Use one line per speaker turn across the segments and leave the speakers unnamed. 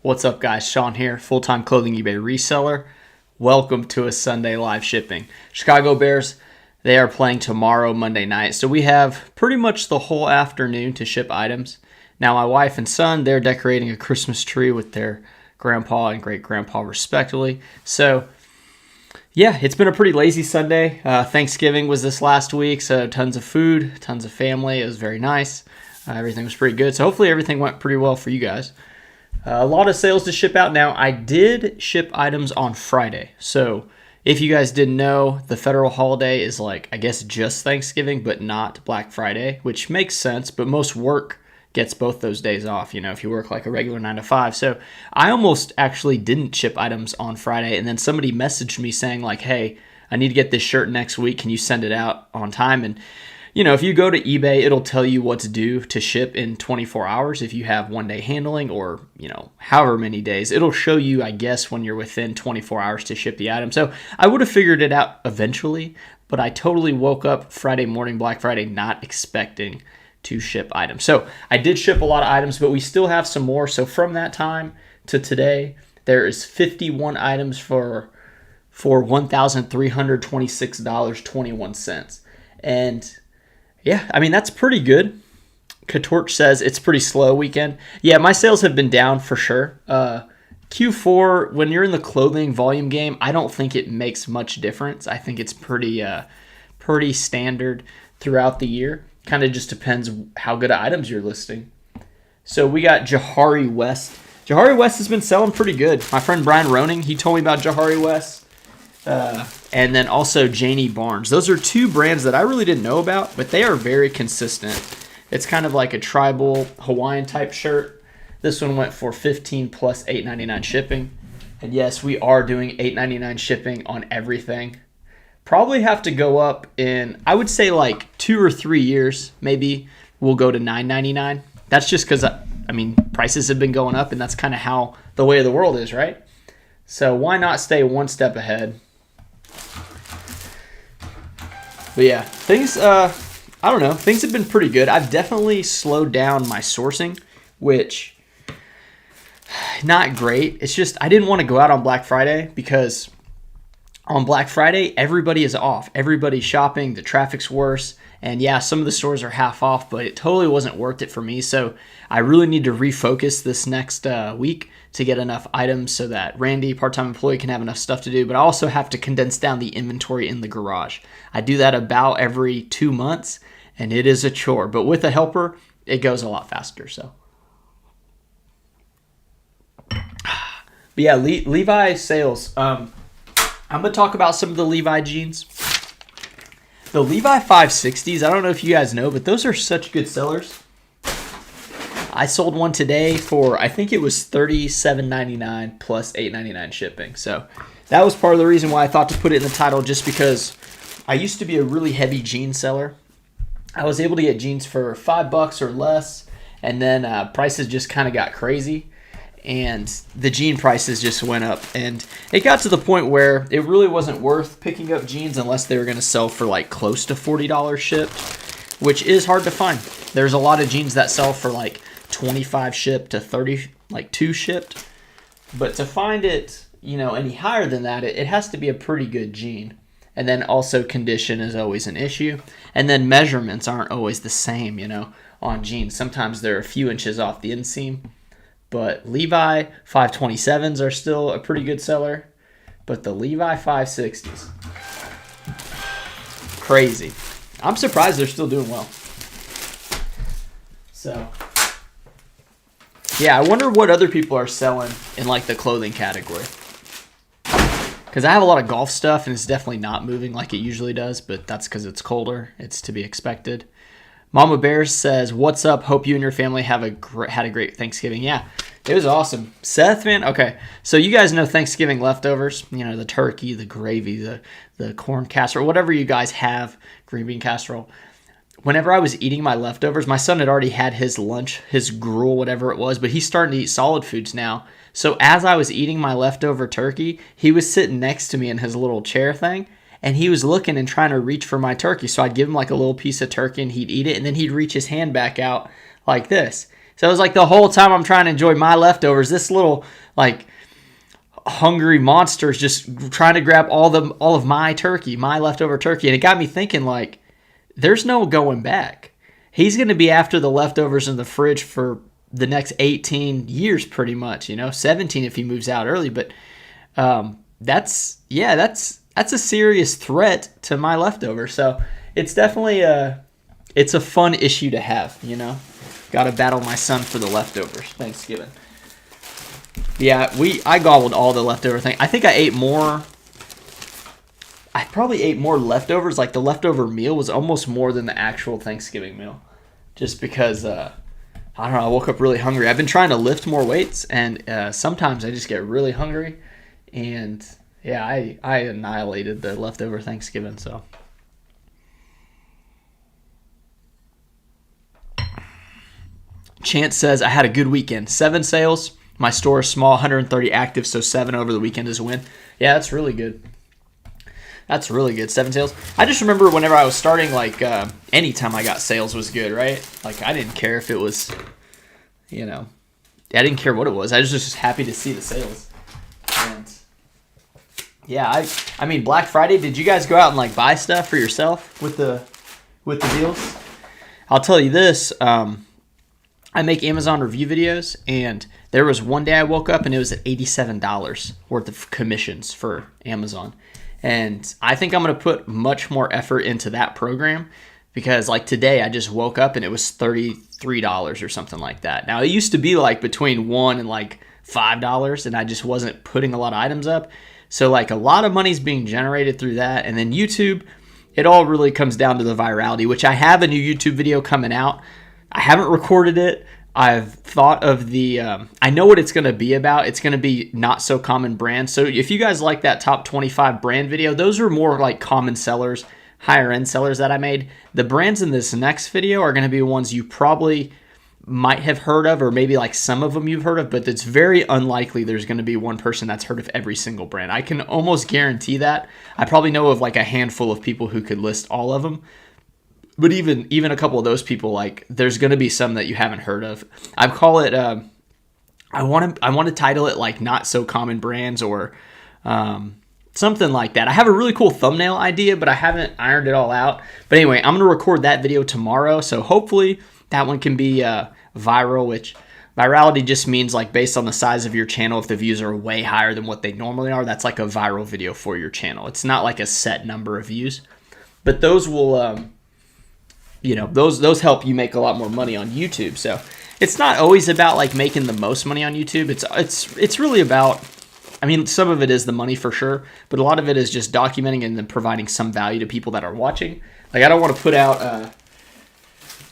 What's up, guys? Sean here, full-time clothing eBay reseller. Welcome to a Sunday live shipping. Chicago Bears, they are playing tomorrow, Monday night. So we have pretty much the whole afternoon to ship items. Now, my wife and son, they're decorating a Christmas tree with their grandpa and great-grandpa, respectively. So, yeah, it's been a pretty lazy Sunday. Thanksgiving was this last week, so tons of food, tons of family. It was very nice. Everything was pretty good. So hopefully everything went pretty well for you guys. A lot of sales to ship out. Now, I did ship items on Friday. So if you guys didn't know, the federal holiday is I guess just Thanksgiving, but not Black Friday, which makes sense. But most work gets both those days off, if you work like a regular 9 to 5. So I almost actually didn't ship items on Friday. And then somebody messaged me saying hey, I need to get this shirt next week. Can you send it out on time? And if you go to eBay, it'll tell you what's due to ship in 24 hours. If you have 1 day handling or, however many days, it'll show you, I guess, when you're within 24 hours to ship the item. So I would have figured it out eventually, but I totally woke up Friday morning, Black Friday, not expecting to ship items. So I did ship a lot of items, but we still have some more. So from that time to today, there is 51 items for $1,326.21. And yeah, I mean, that's pretty good. Katorch says it's pretty slow weekend. Yeah, my sales have been down for sure. Q4, when you're in the clothing volume game, I don't think it makes much difference. I think it's pretty standard throughout the year. Kind of just depends how good items you're listing. So we got Jahari West. Jahari West has been selling pretty good. My friend Brian Roning, he told me about Jahari West. And then also Janie Barnes. Those are two brands that I really didn't know about, but they are very consistent. It's kind of like a tribal Hawaiian type shirt. This one went for $15 plus $8.99 shipping. And yes, we are doing $8.99 shipping on everything. Probably have to go up in, I would say 2 or 3 years, maybe we'll go to $9.99. That's just because, prices have been going up, and that's kind of how the way of the world is, right? So why not stay one step ahead? But yeah, things, I don't know, things have been pretty good. I've definitely slowed down my sourcing, which, not great. It's just, I didn't want to go out on Black Friday because on Black Friday, everybody is off. Everybody's shopping, the traffic's worse, and yeah, some of the stores are half off, but it totally wasn't worth it for me. So I really need to refocus this next week to get enough items so that Randy, part-time employee, can have enough stuff to do. But I also have to condense down the inventory in the garage. I do that about every 2 months, and it is a chore. But with a helper, it goes a lot faster. So, but yeah, Levi sales. I'm gonna talk about some of the Levi jeans. The Levi 560s. I don't know if you guys know, but those are such good sellers. I sold one today for, I think it was $37.99 plus $8.99 shipping. So that was part of the reason why I thought to put it in the title, just because I used to be a really heavy jean seller. I was able to get jeans for $5 or less, and then prices just kind of got crazy, and the jean prices just went up. And it got to the point where it really wasn't worth picking up jeans unless they were going to sell for close to $40 shipped, which is hard to find. There's a lot of jeans that sell for 25 shipped to 32 shipped, but to find it any higher than that, it has to be a pretty good jean. And then also condition is always an issue, and then measurements aren't always the same on jeans. Sometimes they're a few inches off the inseam. But Levi 527s are still a pretty good seller, but the Levi 560s, crazy. I'm surprised they're still doing well. So yeah, I wonder what other people are selling in the clothing category. Because I have a lot of golf stuff, and it's definitely not moving like it usually does, but that's because it's colder. It's to be expected. Mama Bears says, "What's up? Hope you and your family had a great Thanksgiving." Yeah, it was awesome. Seth, man, okay. So you guys know Thanksgiving leftovers. The turkey, the gravy, the corn casserole, whatever you guys have, green bean casserole. Whenever I was eating my leftovers, my son had already had his lunch, his gruel, whatever it was, but he's starting to eat solid foods now. So as I was eating my leftover turkey, he was sitting next to me in his little chair thing, and he was looking and trying to reach for my turkey. So I'd give him a little piece of turkey, and he'd eat it, and then he'd reach his hand back out like this. So it was like the whole time I'm trying to enjoy my leftovers, this little like hungry monster is just trying to grab all of my turkey, my leftover turkey. And it got me thinking, like, there's no going back. He's going to be after the leftovers in the fridge for the next 18 years pretty much, 17 if he moves out early. But that's a serious threat to my leftovers. So it's definitely it's a fun issue to have, Got to battle my son for the leftovers Thanksgiving. Yeah, I gobbled all the leftover thing. I think I ate more. I probably ate more leftovers. Like the leftover meal was almost more than the actual Thanksgiving meal. Just because, I don't know, I woke up really hungry. I've been trying to lift more weights, and sometimes I just get really hungry. And yeah, I annihilated the leftover Thanksgiving, so. Chance says, I had a good weekend. 7 sales. My store is small, 130 active, so 7 over the weekend is a win. Yeah, that's really good. That's really good. 7 sales. I just remember whenever I was starting, like, anytime I got sales was good, right? Like, I didn't care if it was, I didn't care what it was. I was just happy to see the sales. And, yeah, I mean, Black Friday, did you guys go out and, like, buy stuff for yourself with the deals? I'll tell you this, I make Amazon review videos, and there was one day I woke up and it was at $87 worth of commissions for Amazon. And I think I'm going to put much more effort into that program because like today I just woke up and it was $33 or something like that. Now it used to be like between $1 and like $5 and I just wasn't putting a lot of items up. So like a lot of money's being generated through that. And then YouTube, it all really comes down to the virality, which I have a new YouTube video coming out. I haven't recorded it. I've thought of I know what it's going to be about. It's going to be not so common brands. So if you guys like that top 25 brand video, those are more like common sellers, higher end sellers that I made. The brands in this next video are going to be ones you probably might have heard of, or maybe like some of them you've heard of, but it's very unlikely there's going to be one person that's heard of every single brand. I can almost guarantee that. I probably know of like a handful of people who could list all of them. But even a couple of those people, like there's going to be some that you haven't heard of. I call it. I want to title it like not so common brands or something like that. I have a really cool thumbnail idea, but I haven't ironed it all out. But anyway, I'm going to record that video tomorrow, so hopefully that one can be viral. Which virality just means like based on the size of your channel, if the views are way higher than what they normally are, that's like a viral video for your channel. It's not like a set number of views, but those will. Those help you make a lot more money on YouTube. So it's not always about like making the most money on YouTube. It's really about, I mean, some of it is the money for sure, but a lot of it is just documenting and then providing some value to people that are watching. Like I don't want to put out, a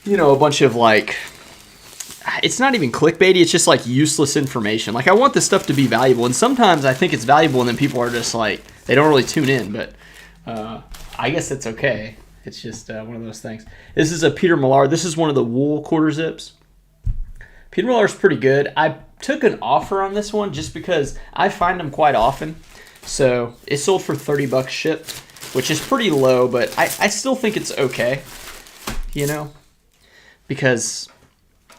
bunch of like, it's not even clickbaity. It's just like useless information. Like I want this stuff to be valuable. And sometimes I think it's valuable and then people are just like, they don't really tune in, but I guess it's okay. It's just one of those things. This is a Peter Millar. This is one of the wool quarter zips. Peter Millar's pretty good. I took an offer on this one just because I find them quite often. So it sold for $30 shipped, which is pretty low, but I still think it's okay, because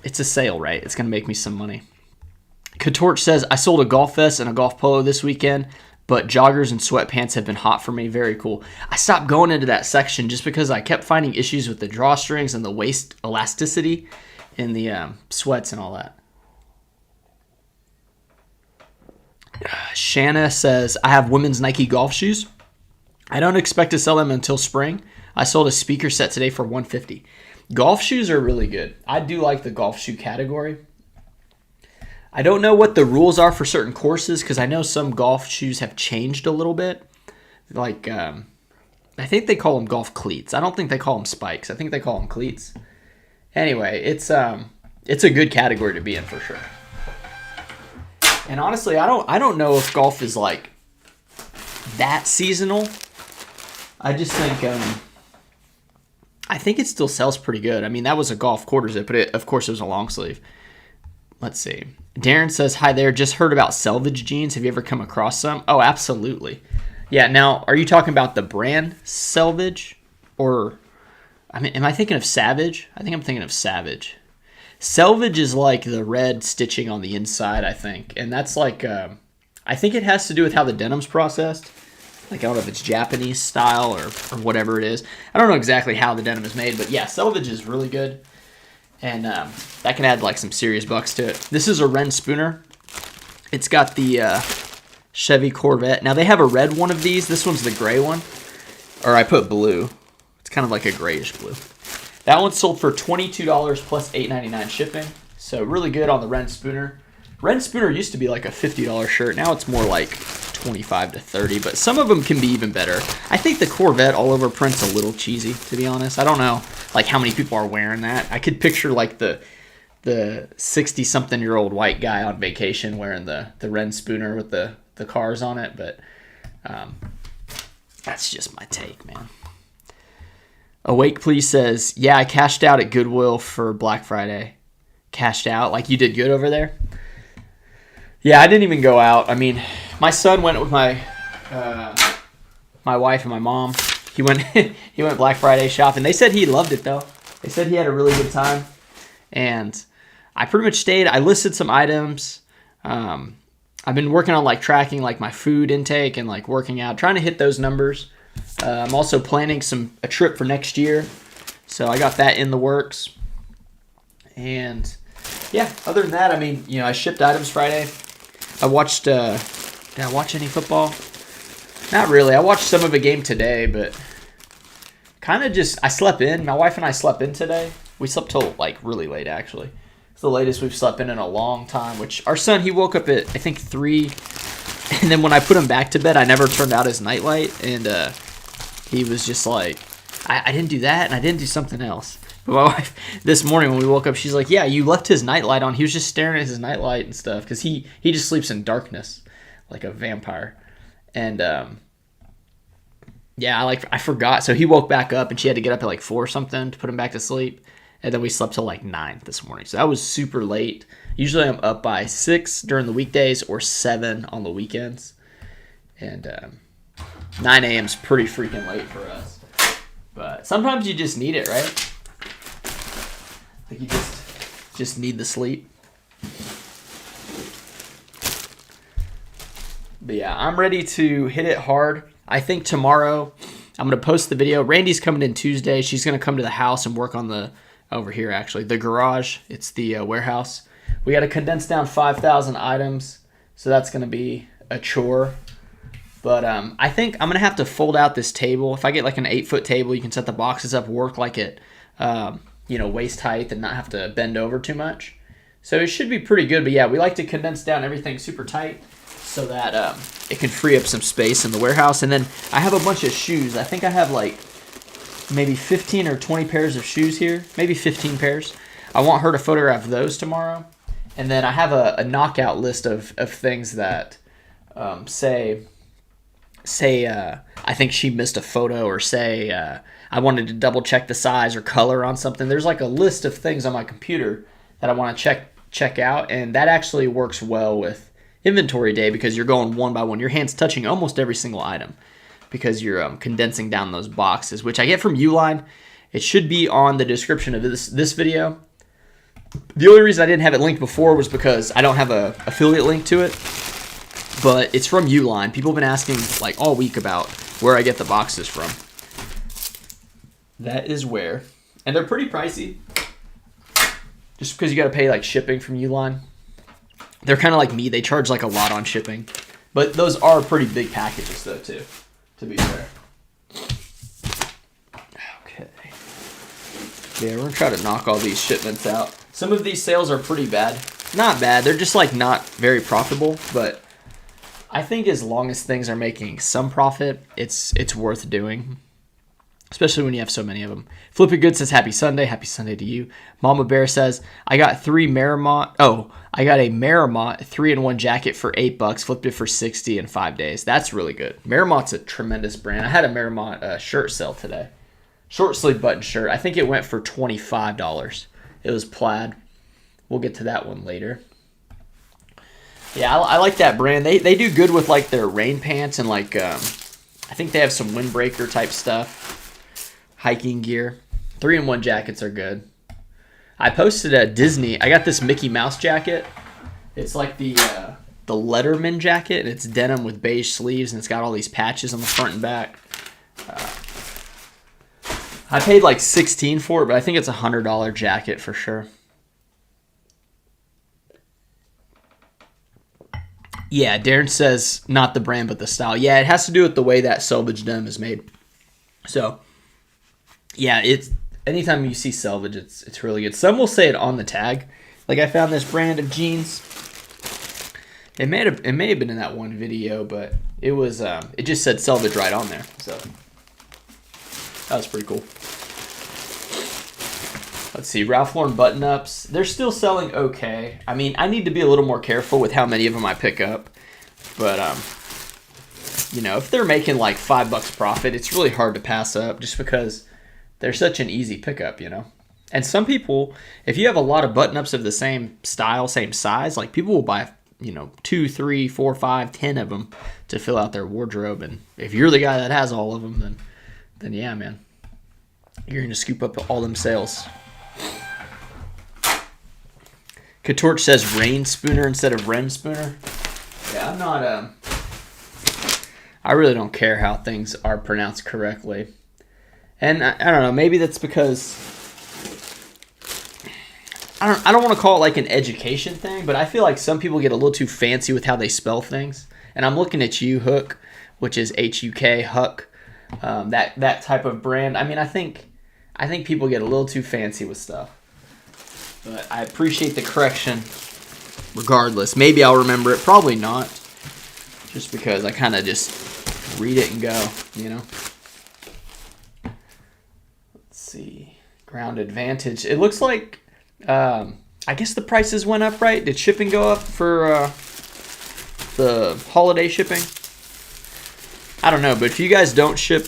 it's a sale, right? It's going to make me some money. Katorch says, I sold a golf vest and a golf polo this weekend, but joggers and sweatpants have been hot for me. Very cool. I stopped going into that section just because I kept finding issues with the drawstrings and the waist elasticity in the sweats and all that. Shanna says, I have women's Nike golf shoes. I don't expect to sell them until spring. I sold a speaker set today for $150. Golf shoes are really good. I do like the golf shoe category. I don't know what the rules are for certain courses because I know some golf shoes have changed a little bit. Like, I think they call them golf cleats. I don't think they call them spikes. I think they call them cleats. Anyway, it's a good category to be in for sure. And honestly, I don't know if golf is like that seasonal. I just think I think it still sells pretty good. I mean, that was a golf quarter zip, but of course it was a long sleeve. Let's see. Darren says, hi there. Just heard about selvage jeans. Have you ever come across some? Oh, absolutely. Yeah. Now, are you talking about the brand Selvage, or I mean, am I thinking of Savage? I think I'm thinking of Savage. Selvage is like the red stitching on the inside, I think. And that's like, I think it has to do with how the denim's processed. Like, I don't know if it's Japanese style or whatever it is. I don't know exactly how the denim is made, but yeah, selvage is really good. And that can add like some serious bucks to it. This is a Ren Spooner. It's got the Chevy Corvette. Now, they have a red one of these. This one's the gray one. Or I put blue. It's kind of like a grayish blue. That one sold for $22 plus $8.99 shipping. So really good on the Ren Spooner. Ren Spooner used to be like a $50 shirt. Now it's more like $25 to $30, but some of them can be even better. I think the Corvette all over print's a little cheesy, to be honest. I don't know like how many people are wearing that. I could picture like the 60-something-year-old white guy on vacation wearing the Ren Spooner with the cars on it, but that's just my take, man. Awake Please says, yeah, I cashed out at Goodwill for Black Friday. Cashed out? Like you did good over there? Yeah, I didn't even go out. I mean, my son went with my wife and my mom. He went Black Friday shopping. They said he loved it though. They said he had a really good time. And I pretty much stayed. I listed some items. I've been working on like tracking like my food intake and like working out, trying to hit those numbers. I'm also planning a trip for next year. So I got that in the works. And yeah, other than that, I mean, you know, I shipped items Friday. I watched, did I watch any football? Not really. I watched some of a game today, but kind of just, I slept in. My wife and I slept in today. We slept till like really late, actually. It's the latest we've slept in a long time, which our son, he woke up at, I think, 3. And then when I put him back to bed, I never turned out his nightlight. And he was just like, I didn't do that, and I didn't do something else. But my wife, this morning when we woke up, she's like, yeah, you left his nightlight on. He was just staring at his nightlight and stuff because he just sleeps in darkness like a vampire. And yeah, I forgot. So he woke back up and she had to get up at like 4 or something to put him back to sleep. And then we slept till like 9 this morning. So that was super late. Usually I'm up by 6 during the weekdays or 7 on the weekends. And 9 a.m. is pretty freaking late for us. But sometimes you just need it, right? Like you just need the sleep. But yeah, I'm ready to hit it hard. I think tomorrow I'm going to post the video. Randy's coming in Tuesday. She's going to come to the house and work on over here actually, the garage. It's the warehouse. We got to condense down 5,000 items. So that's going to be a chore. But I think I'm going to have to fold out this table. If I get like an 8-foot table, you can set the boxes up, work like it, waist height and not have to bend over too much. So it should be pretty good. But yeah, we like to condense down everything super tight so that it can free up some space in the warehouse. And then I have a bunch of shoes. I think I have like maybe 15 or 20 pairs of shoes here, maybe 15 pairs. I want her to photograph those tomorrow. And then I have a knockout list of things that say I think she missed a photo, or say I wanted to double check the size or color on something. There's like a list of things on my computer that I want to check out, and that actually works well with inventory day because you're going one by one. Your hand's touching almost every single item because you're condensing down those boxes, which I get from Uline. It should be on the description of this video. The only reason I didn't have it linked before was because I don't have a affiliate link to it. But it's from Uline. People have been asking like all week about where I get the boxes from. That is where. And they're pretty pricey. Just because you got to pay like shipping from Uline. They're kind of like me. They charge like a lot on shipping. But those are pretty big packages though too, to be fair. Okay. Yeah, we're going to try to knock all these shipments out. Some of these sales are pretty bad. Not bad. They're just like not very profitable, but I think as long as things are making some profit, it's worth doing, especially when you have so many of them. Flippy Good says, happy Sunday to you. Mama Bear says, I got a Merrimont 3-in-1 jacket for $8, flipped it for $60 in 5 days. That's really good. Merrimont's a tremendous brand. I had a Merrimont shirt sale today. Short sleeve button shirt. I think it went for $25. It was plaid. We'll get to that one later. Yeah, I like that brand. They do good with like their rain pants and like I think they have some windbreaker type stuff, hiking gear. 3-in-1 jackets are good. I posted at Disney. I got this Mickey Mouse jacket. It's like the Letterman jacket, and it's denim with beige sleeves, and it's got all these patches on the front and back. I paid like $16 for it, but I think it's a $100 jacket for sure. Yeah, Darren says not the brand, but the style. Yeah, it has to do with the way that selvage denim is made. So, yeah, it's anytime you see selvage, it's really good. Some will say it on the tag. Like I found this brand of jeans. It may have been in that one video, but it was it just said selvage right on there. So that was pretty cool. Let's see, Ralph Lauren button-ups. They're still selling okay. I mean, I need to be a little more careful with how many of them I pick up. But, you know, if they're making like $5 profit, it's really hard to pass up just because they're such an easy pickup, you know. And some people, if you have a lot of button-ups of the same style, same size, like people will buy, you know, 2, 3, 4, 5, 10 of them to fill out their wardrobe. And if you're the guy that has all of them, then yeah, man, you're going to scoop up all them sales. Katorch says rain spooner instead of Ren spooner. Yeah, I'm not, I really don't care how things are pronounced correctly. And I don't know, maybe that's because, I don't want to call it like an education thing, but I feel like some people get a little too fancy with how they spell things. And I'm looking at you, Hook, which is H-U-K, Huck, that type of brand. I mean, I think people get a little too fancy with stuff. But I appreciate the correction regardless. Maybe I'll remember it. Probably not. Just because I kind of just read it and go, you know. Let's see. Ground Advantage. It looks like, I guess the prices went up, right? Did shipping go up for the holiday shipping? I don't know. But if you guys don't ship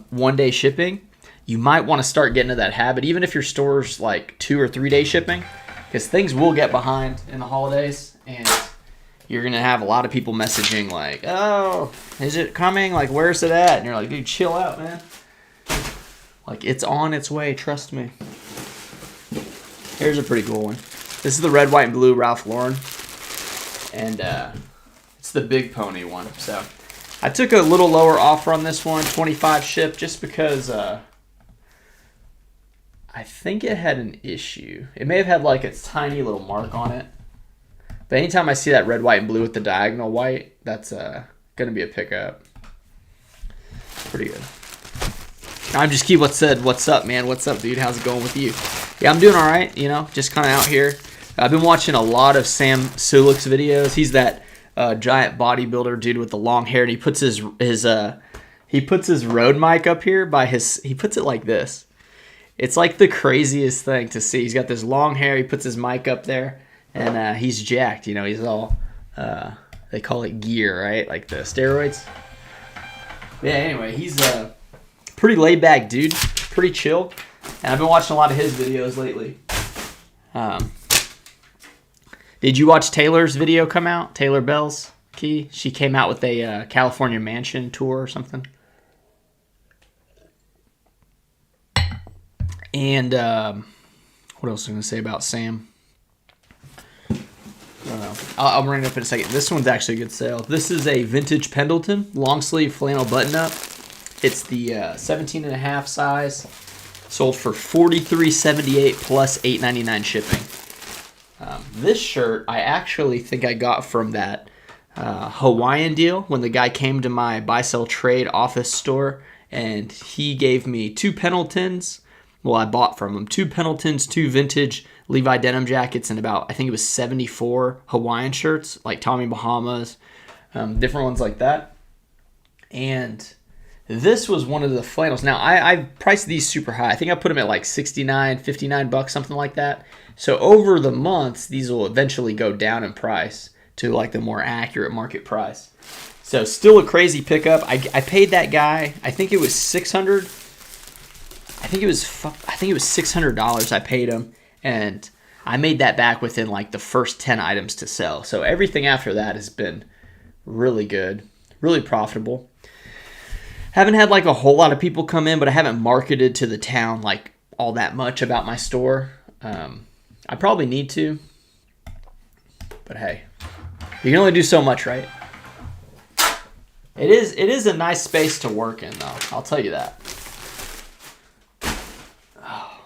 one-day shipping, you might want to start getting into that habit, even if your store's like 2 or 3 day shipping, because things will get behind in the holidays, and you're going to have a lot of people messaging like, oh, is it coming? Like, where's it at? And you're like, dude, chill out, man. Like, it's on its way, trust me. Here's a pretty cool one. This is the red, white, and blue Ralph Lauren, and it's the big pony one. So I took a little lower offer on this one, 25 ship, just because I think it had an issue. It may have had like its tiny little mark on it. But anytime I see that red, white, and blue with the diagonal white, that's going to be a pickup. Pretty good. I'm just Keith. What said, what's up, man? What's up, dude? How's it going with you? Yeah, I'm doing all right, you know, just kind of out here. I've been watching a lot of Sam Sulik's videos. He's that giant bodybuilder dude with the long hair, and he puts his road mic up here by he puts it like this. It's like the craziest thing to see. He's got this long hair. He puts his mic up there, and he's jacked. You know, he's all, they call it gear, right? Like the steroids. Yeah, anyway, he's a pretty laid-back dude. Pretty chill. And I've been watching a lot of his videos lately. Did you watch Taylor's video come out? Taylor Bell's Key? She came out with a California mansion tour or something. And what else was I going to say about Sam? I don't know. I'll bring it up in a second. This one's actually a good sale. This is a vintage Pendleton long sleeve flannel button up. It's the 17.5 size. Sold for $43.78 plus $8.99 shipping. This shirt I actually think I got from that Hawaiian deal when the guy came to my buy sell trade office store, and he gave me 2 Pendletons. Well, I bought from him 2 Pendletons, 2 vintage Levi denim jackets, and about, I think it was 74 Hawaiian shirts, like Tommy Bahamas, different ones like that. And this was one of the flannels. Now, I priced these super high. I think I put them at like $69, $59, something like that. So over the months, these will eventually go down in price to like the more accurate market price. So still a crazy pickup. I paid that guy, I think it was $600. I think it was $600 I paid him, and I made that back within like the first 10 items to sell. So everything after that has been really good, really profitable. Haven't had like a whole lot of people come in, but I haven't marketed to the town like all that much about my store. I probably need to. But hey, you can only do so much, right? It is a nice space to work in, though. I'll tell you that. Oh.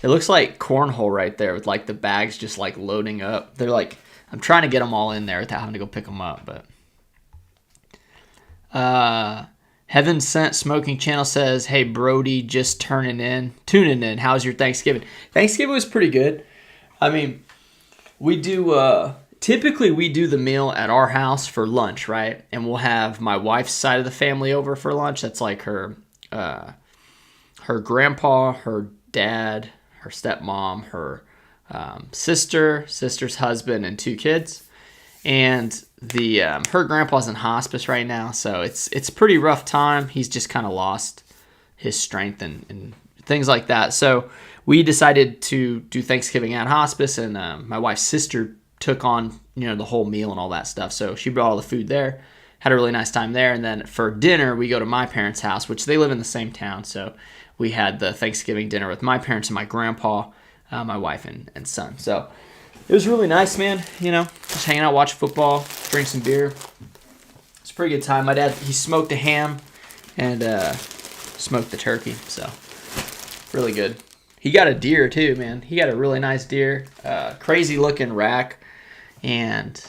It looks like cornhole right there with like the bags just like loading up. They're like, I'm trying to get them all in there without having to go pick them up. But Heaven Sent Smoking Channel says, hey, Brody, just tuning in. How's your Thanksgiving? Thanksgiving was pretty good. I mean, we do... Typically, we do the meal at our house for lunch, right? And we'll have my wife's side of the family over for lunch. That's like her grandpa, her dad, her stepmom, her sister's husband, and 2 kids. And her grandpa's in hospice right now, so it's a pretty rough time. He's just kind of lost his strength and things like that. So we decided to do Thanksgiving at hospice, and my wife's sister took on, the whole meal and all that stuff. So she brought all the food there, had a really nice time there. And then for dinner, we go to my parents' house, which they live in the same town. So we had the Thanksgiving dinner with my parents and my grandpa, my wife and son. So it was really nice, man. Just hanging out, watching football, drink some beer. It's a pretty good time. My dad, he smoked a ham and smoked the turkey. So really good. He got a deer too, man. He got a really nice deer, crazy looking rack. And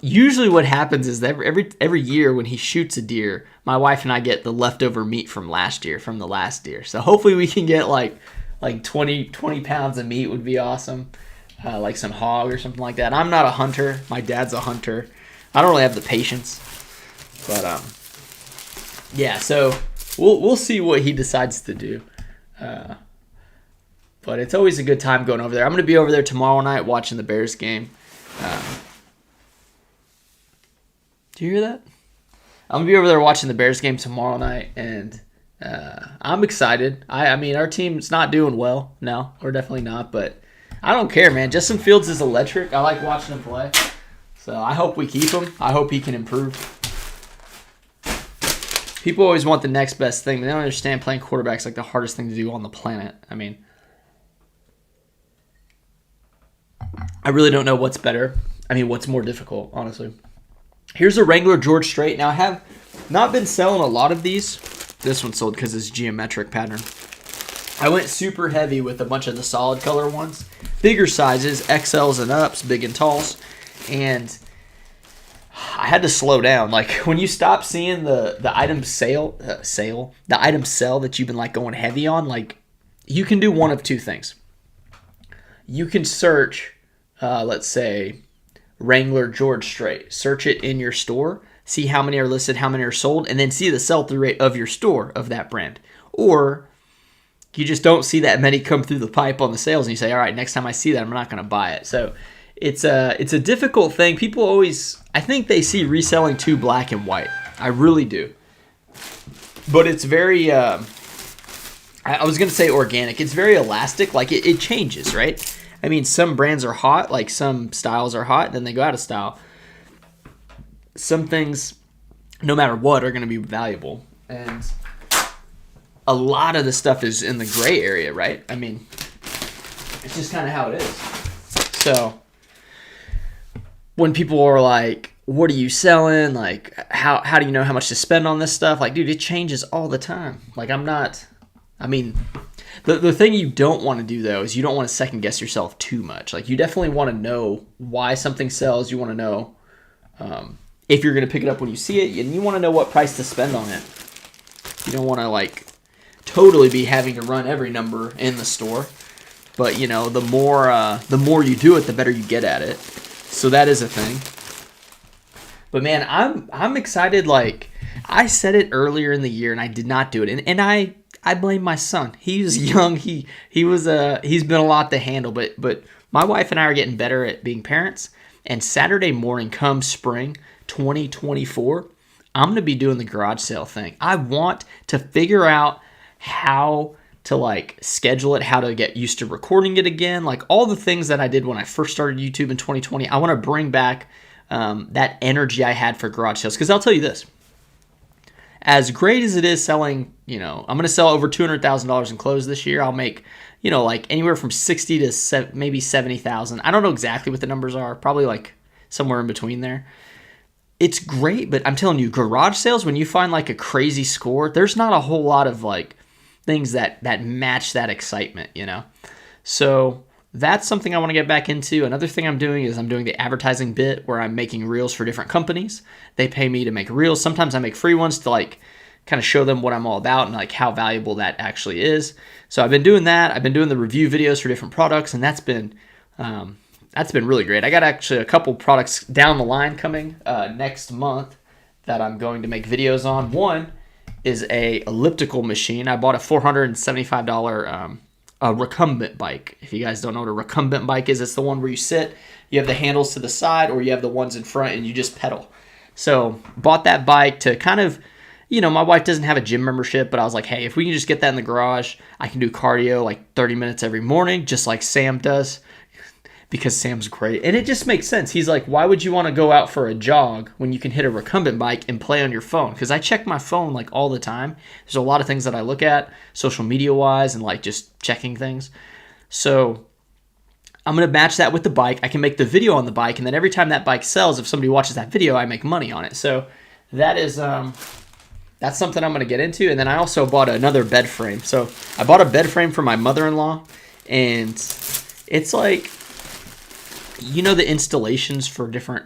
usually what happens is that every year when he shoots a deer, my wife and I get the leftover meat from the last deer. So hopefully we can get like 20 pounds of meat would be awesome. Like some hog or something like that. I'm not a hunter. My dad's a hunter. I don't really have the patience. But yeah, so we'll see what he decides to do. But it's always a good time going over there. I'm going to be over there tomorrow night watching the Bears game. Do you hear that? I'm going to be over there watching the Bears game tomorrow night, and I'm excited. I mean, our team's not doing well. No, we're definitely not, but I don't care, man. Justin Fields is electric. I like watching him play. So I hope we keep him. I hope he can improve. People always want the next best thing, but they don't understand playing quarterback's like the hardest thing to do on the planet. I mean, I really don't know what's better. What's more difficult, honestly. Here's a Wrangler George Strait. Now, I have not been selling a lot of these. This one sold because it's geometric pattern. I went super heavy with a bunch of the solid color ones. Bigger sizes, XLs and ups, big and talls. And I had to slow down. Like, when you stop seeing the item the item sell that you've been like going heavy on, like, you can do one of 2 things. You can search, let's say, Wrangler George Strait. Search it in your store, see how many are listed, how many are sold, and then see the sell-through rate of your store of that brand. Or you just don't see that many come through the pipe on the sales, and you say, all right, next time I see that, I'm not going to buy it. So it's a difficult thing. People always, I think they see reselling too black and white. I really do. But it's very, I was going to say organic. It's very elastic. Like, it changes, right? I mean, some brands are hot, like some styles are hot, then they go out of style. Some things, no matter what, are going to be valuable. And a lot of the stuff is in the gray area, right? I mean, it's just kind of how it is. So when people are like, what are you selling? Like, how do you know how much to spend on this stuff? Like, dude, it changes all the time. Like, the thing you don't want to do, though, is you don't want to second guess yourself too much. Like, you definitely want to know why something sells. You want to know if you're going to pick it up when you see it, and you want to know what price to spend on it. You don't want to, like, totally be having to run every number in the store. But, the more you do it, the better you get at it. So that is a thing. But, man, I'm excited. Like, I said it earlier in the year, and I did not do it. And I blame my son. He's young. He's been a lot to handle, but my wife and I are getting better at being parents. And Saturday morning, come spring 2024, I'm going to be doing the garage sale thing. I want to figure out how to like schedule it, how to get used to recording it again, like all the things that I did when I first started YouTube in 2020. I want to bring back that energy I had for garage sales, because I'll tell you this. as great as it is selling, I'm going to sell over $200,000 in clothes this year. I'll make, like anywhere from 60 to maybe 70,000. I don't know exactly what the numbers are. Probably like somewhere in between there. It's great, but I'm telling you, garage sales, when you find like a crazy score, there's not a whole lot of like things that match that excitement, So that's something I want to get back into. Another thing I'm doing is I'm doing the advertising bit where I'm making reels for different companies. They pay me to make reels. Sometimes I make free ones to like kind of show them what I'm all about and like how valuable that actually is. So I've been doing that. I've been doing the review videos for different products, and that's been really great. I got actually a couple products down the line coming next month that I'm going to make videos on. One is a elliptical machine. I bought a $475 a recumbent bike. If you guys don't know what a recumbent bike is, it's the one where you sit, you have the handles to the side, or you have the ones in front and you just pedal. So bought that bike to kind of, my wife doesn't have a gym membership, but I was like, hey, if we can just get that in the garage, I can do cardio like 30 minutes every morning, just like Sam does, because Sam's great. And it just makes sense. He's like, why would you want to go out for a jog when you can hit a recumbent bike and play on your phone? Because I check my phone like all the time. There's a lot of things that I look at social media wise and like just checking things. So I'm going to match that with the bike. I can make the video on the bike, and then every time that bike sells, if somebody watches that video, I make money on it. So that is that's something I'm going to get into. And then I also bought another bed frame. So I bought a bed frame for my mother-in-law, and it's like, the installations for different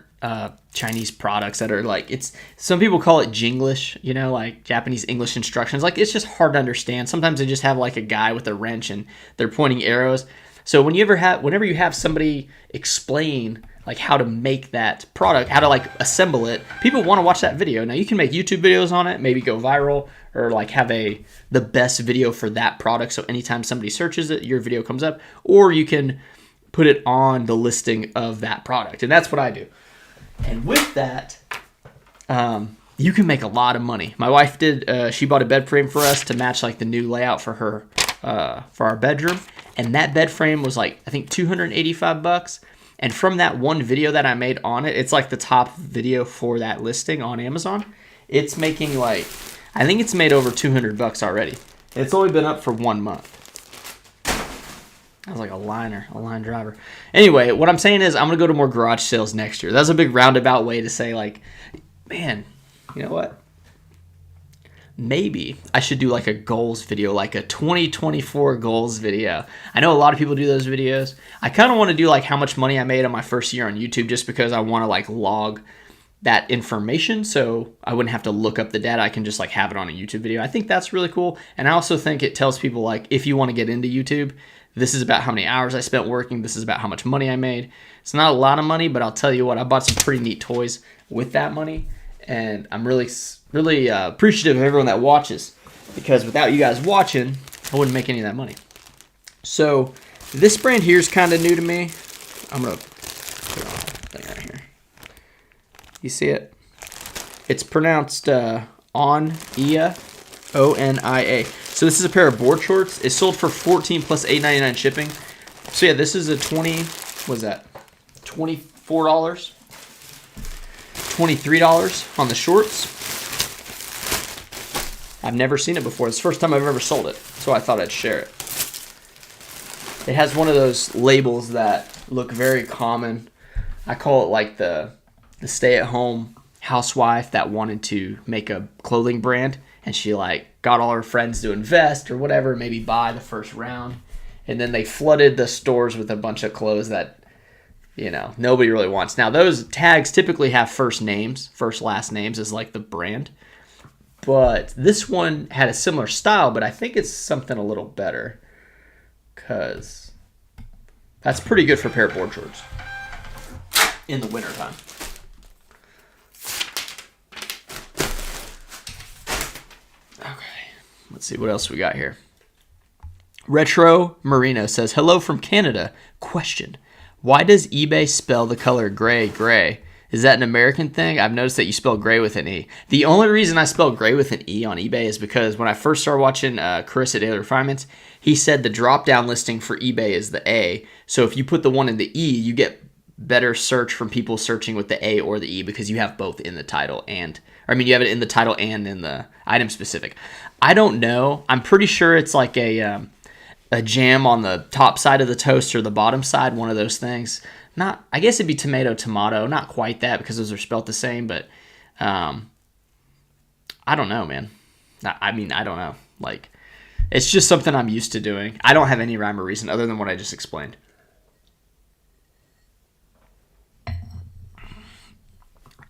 Chinese products that are like, some people call it Jinglish, like Japanese English instructions. Like, it's just hard to understand. Sometimes they just have like a guy with a wrench and they're pointing arrows. So whenever you have somebody explain like how to make that product, how to like assemble it, people want to watch that video. Now you can make YouTube videos on it, maybe go viral, or like have the best video for that product. So anytime somebody searches it, your video comes up, or you can put it on the listing of that product. And that's what I do. And with that, you can make a lot of money. My wife she bought a bed frame for us to match like the new layout for her, for our bedroom. And that bed frame was like, I think $285. And from that one video that I made on it, it's like the top video for that listing on Amazon. It's making like, I think it's made over $200 already. It's only been up for 1 month. I was like a line driver. Anyway, what I'm saying is I'm going to go to more garage sales next year. That's a big roundabout way to say like, man, you know what? Maybe I should do like a goals video, like a 2024 goals video. I know a lot of people do those videos. I kind of want to do like how much money I made on my first year on YouTube, just because I want to like log that information so I wouldn't have to look up the data. I can just like have it on a YouTube video. I think that's really cool. And I also think it tells people like, if you want to get into YouTube, this is about how many hours I spent working. This is about how much money I made. It's not a lot of money, but I'll tell you what, I bought some pretty neat toys with that money. And I'm really appreciative of everyone that watches, because without you guys watching, I wouldn't make any of that money. So this brand here is kind of new to me. I'm going to put on a thing right here. You see it? It's pronounced Onia, O-N-I-A. So this is a pair of board shorts. It's sold for $14 plus $8.99 shipping. So yeah, this is a $24, $23 on the shorts. I've never seen it before. It's the first time I've ever sold it, so I thought I'd share it. It has one of those labels that look very common. I call it like the stay-at-home housewife that wanted to make a clothing brand, and she like got all her friends to invest or whatever, maybe buy the first round, and then they flooded the stores with a bunch of clothes that nobody really wants. Now, those tags typically have first last names as like the brand. But this one had a similar style, but I think it's something a little better, because that's pretty good for a pair of board shorts in the wintertime. Okay, let's see what else we got here. Retro Marino says, hello from Canada. Question. Why does eBay spell the color gray? Is that an American thing? I've noticed that you spell gray with an E. The only reason I spell gray with an E on eBay is because when I first started watching Chris at Daily Refinements, he said the drop-down listing for eBay is the A. So if you put the one in the E, you get better search from people searching with the A or the E because you have both in the title you have it in the title and in the item specific. I don't know. I'm pretty sure it's like a jam on the top side of the toast or the bottom side, one of those things. I guess it'd be tomato, tomato. Not quite that because those are spelled the same, but I don't know, man. I don't know. Like, it's just something I'm used to doing. I don't have any rhyme or reason other than what I just explained.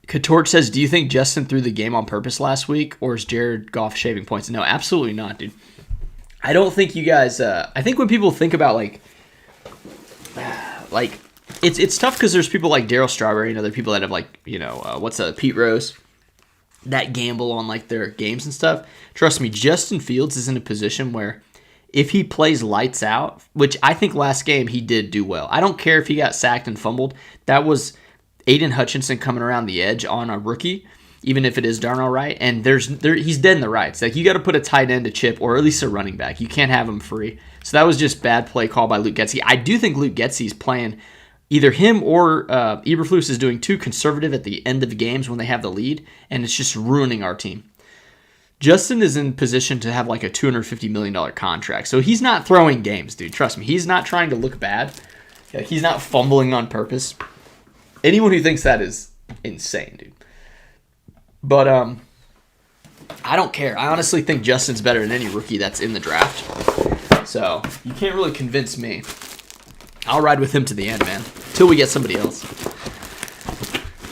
Katorch says, do you think Justin threw the game on purpose last week, or is Jared Goff shaving points? No, absolutely not, dude. I don't think you guys... I think when people think about, it's tough because there's people like Darryl Strawberry and other people that have, Pete Rose, that gamble on, their games and stuff. Trust me, Justin Fields is in a position where if he plays lights out, which I think last game he did do well. I don't care if he got sacked and fumbled. That was Aiden Hutchinson coming around the edge on a rookie, even if it is Darnell Wright, and he's dead in the rights. Like, you got to put a tight end to chip, or at least a running back. You can't have him free. So that was just bad play call by Luke Getsy. I do think Luke Getsy's playing, either him or Eberflus is doing too conservative at the end of the games when they have the lead, and it's just ruining our team. Justin is in position to have like a $250 million contract, so he's not throwing games, dude. Trust me, he's not trying to look bad. He's not fumbling on purpose. Anyone who thinks that is insane, dude. But I don't care. I honestly think Justin's better than any rookie that's in the draft. So you can't really convince me. I'll ride with him to the end, man, till we get somebody else.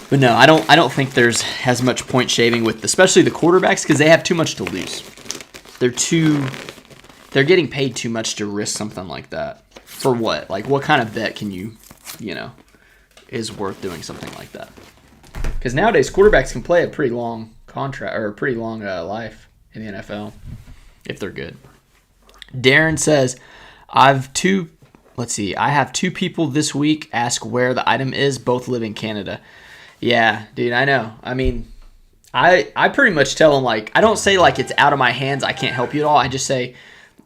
But no, I don't think there's as much point shaving with especially the quarterbacks because they have too much to lose. They're getting paid too much to risk something like that. For what? Like, what kind of bet can you is worth doing something like that? Because nowadays quarterbacks can play a pretty long contract or a pretty long life in the NFL if they're good. Darren says, I have two people this week ask where the item is. Both live in Canada. Yeah, dude, I know. I mean, I pretty much tell them, like, I don't say like it's out of my hands, I can't help you at all. I just say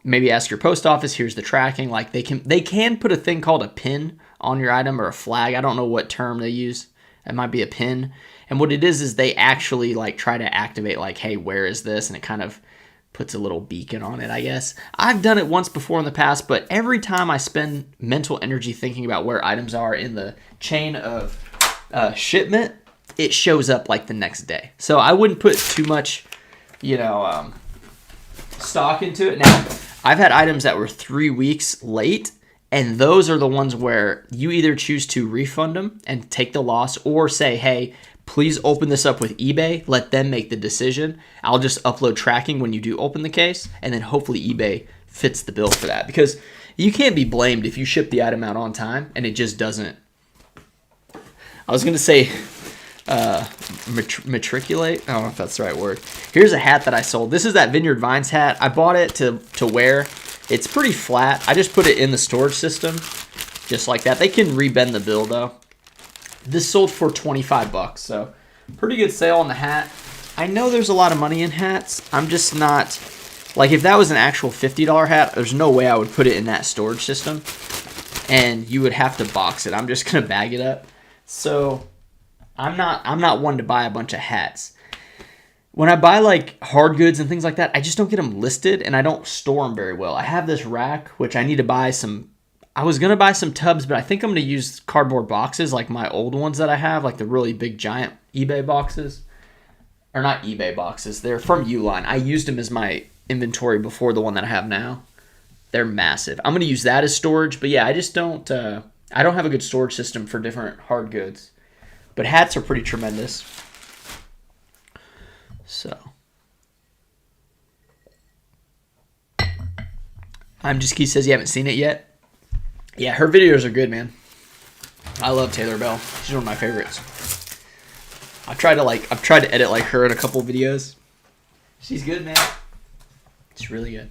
maybe ask your post office. Here's the tracking. Like, they can put a thing called a pin on your item or a flag. I don't know what term they use. It might be a pin. And what it is they actually like try to activate like, hey, where is this? And it kind of puts a little beacon on it, I guess. I've done it once before in the past, but every time I spend mental energy thinking about where items are in the chain of shipment, it shows up like the next day. So I wouldn't put too much, stock into it. Now, I've had items that were 3 weeks late, and those are the ones where you either choose to refund them and take the loss or say, hey, please open this up with eBay. Let them make the decision. I'll just upload tracking when you do open the case, and then hopefully eBay fits the bill for that. Because you can't be blamed if you ship the item out on time and it just doesn't. I was going to say matriculate. I don't know if that's the right word. Here's a hat that I sold. This is that Vineyard Vines hat. I bought it to wear. It's pretty flat. I just put it in the storage system just like that. They can rebend the bill, though. This sold for $25, so pretty good sale on the hat. I know there's a lot of money in hats. I'm just not, like, if that was an actual $50 hat, there's no way I would put it in that storage system, and you would have to box it. I'm just gonna bag it up. So I'm not one to buy a bunch of hats. When I buy like hard goods and things like that, I just don't get them listed, and I don't store them very well. I have this rack, which I need to buy some. I was going to buy some tubs, but I think I'm going to use cardboard boxes like my old ones that I have, like the really big giant eBay boxes. Or not eBay boxes. They're from Uline. I used them as my inventory before the one that I have now. They're massive. I'm going to use that as storage, but yeah, I just don't I don't have a good storage system for different hard goods. But hats are pretty tremendous. So I'm just Keith says you haven't seen it yet. Yeah, her videos are good, man. I love Taylor Bell. She's one of my favorites. I've tried to edit like her in a couple videos. She's good, man. It's really good.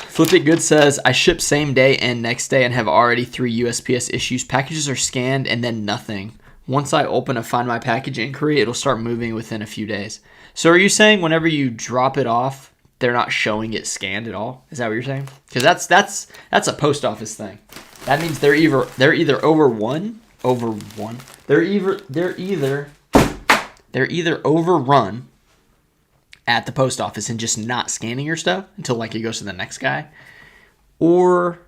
Flip It Good says, I ship same day and next day and have already 3 USPS issues. Packages are scanned and then nothing. Once I open a Find My Package inquiry, it'll start moving within a few days. So are you saying whenever you drop it off, they're not showing it scanned at all? Is that what you're saying? Because that's a post office thing. That means they're either overrun at the post office and just not scanning your stuff until like it goes to the next guy, or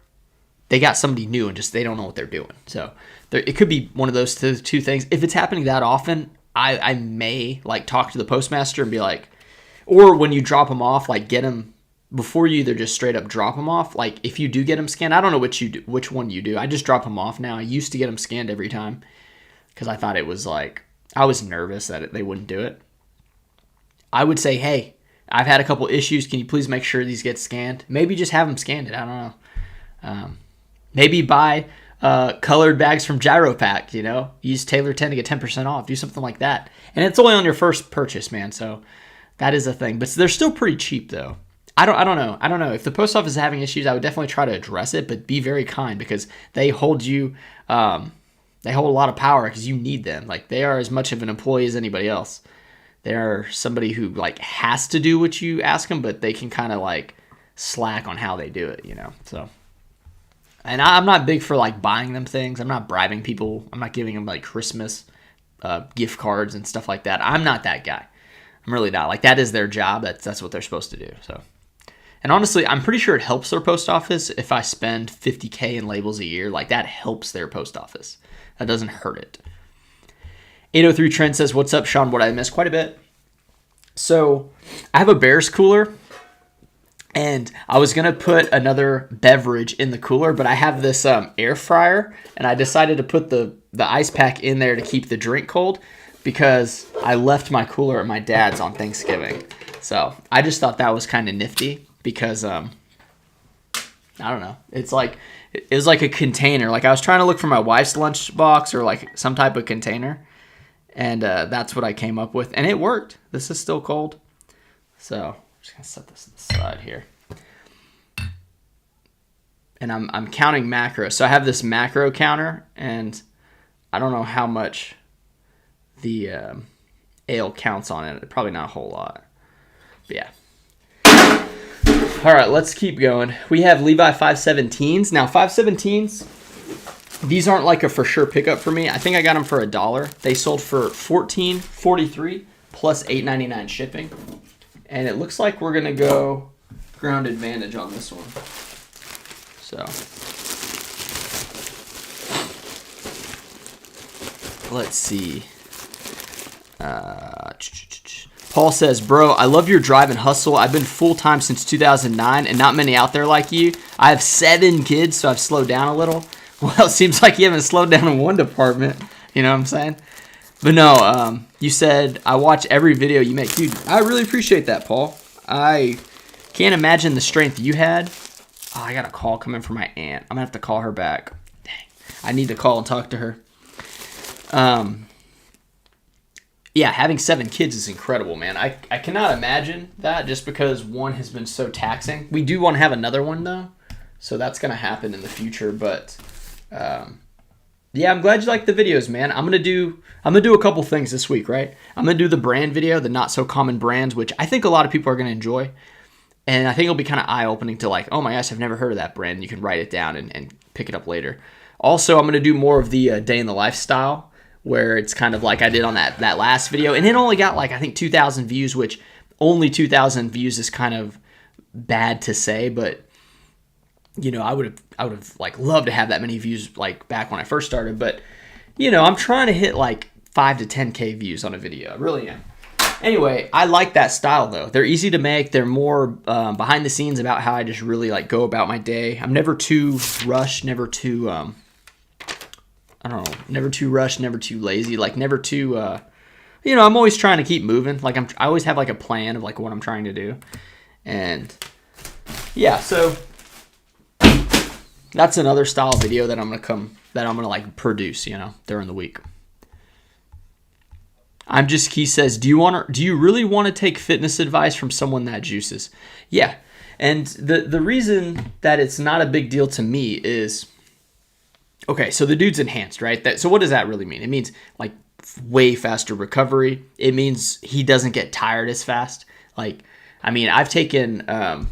they got somebody new and just they don't know what they're doing. So it could be one of those two things. If it's happening that often, I may like talk to the postmaster and be like, or when you drop them off, like get them before you either just straight up drop them off. Like if you do get them scanned, I don't know which one you do. I just drop them off now. I used to get them scanned every time because I thought it was like, I was nervous that they wouldn't do it. I would say, hey, I've had a couple issues. Can you please make sure these get scanned? Maybe just have them scanned. I don't know. Maybe buy colored bags from Jiaropack, you know? Use Taylor 10 to get 10% off. Do something like that. And it's only on your first purchase, man. So that is a thing. But they're still pretty cheap, though. I don't know. If the post office is having issues, I would definitely try to address it, but be very kind because they hold you, they hold a lot of power because you need them. Like they are as much of an employee as anybody else. They are somebody who like has to do what you ask them, but they can kind of like slack on how they do it, you know? So, and I'm not big for like buying them things. I'm not bribing people. I'm not giving them like Christmas gift cards and stuff like that. I'm not that guy. I'm really not. Like that is their job. That's what they're supposed to do. So. And honestly, I'm pretty sure it helps their post office if I spend $50K in labels a year. Like, that helps their post office. That doesn't hurt it. 803 Trent says, what's up, Sean? What I missed quite a bit. So, I have a Bears cooler. And I was going to put another beverage in the cooler. But I have this air fryer. And I decided to put the ice pack in there to keep the drink cold. Because I left my cooler at my dad's on Thanksgiving. So, I just thought that was kind of nifty. Because, I don't know. It was like a container. Like I was trying to look for my wife's lunchbox or like some type of container. And that's what I came up with. And it worked. This is still cold. So I'm just going to set this aside here. And I'm counting macros. So I have this macro counter. And I don't know how much the ale counts on it. Probably not a whole lot. But yeah. All right, let's keep going. We have Levi 517s. Now, 517s, these aren't like a for sure pickup for me. I think I got them for $1. They sold for $14.43 plus $8.99 shipping. And it looks like we're going to go ground advantage on this one. So, let's see. Paul says, bro, I love your drive and hustle. I've been full-time since 2009 and not many out there like you. I have 7 kids, so I've slowed down a little. Well, it seems like you haven't slowed down in one department. You know what I'm saying? But no, you said, I watch every video you make. Dude, I really appreciate that, Paul. I can't imagine the strength you had. Oh, I got a call coming from my aunt. I'm going to have to call her back. Dang. I need to call and talk to her. Yeah, having 7 kids is incredible, man. I cannot imagine that just because one has been so taxing. We do want to have another one, though, so that's going to happen in the future. But, yeah, I'm glad you like the videos, man. I'm gonna do a couple things this week, right? I'm going to do the brand video, the not-so-common brands, which I think a lot of people are going to enjoy. And I think it'll be kind of eye-opening to like, oh my gosh, I've never heard of that brand. You can write it down and pick it up later. Also, I'm going to do more of the day in the lifestyle, where it's kind of like I did on that last video. And it only got like, I think 2,000 views, which only 2,000 views is kind of bad to say, but you know, I would have like loved to have that many views like back when I first started. But you know, I'm trying to hit like 5 to 10K views on a video. I really am. Anyway, I like that style though. They're easy to make. They're more behind the scenes about how I just really like go about my day. I'm never too rushed, never too never too rushed, never too lazy, like never too, you know, I'm always trying to keep moving. Like I always have like a plan of like what I'm trying to do. And yeah, so that's another style video that I'm going to like produce, you know, during the week. He says, do you really want to take fitness advice from someone that juices? Yeah. And the reason that it's not a big deal to me is, okay, so the dude's enhanced, right? So what does that really mean? It means like way faster recovery. It means he doesn't get tired as fast. Like, I mean, I've taken, I'm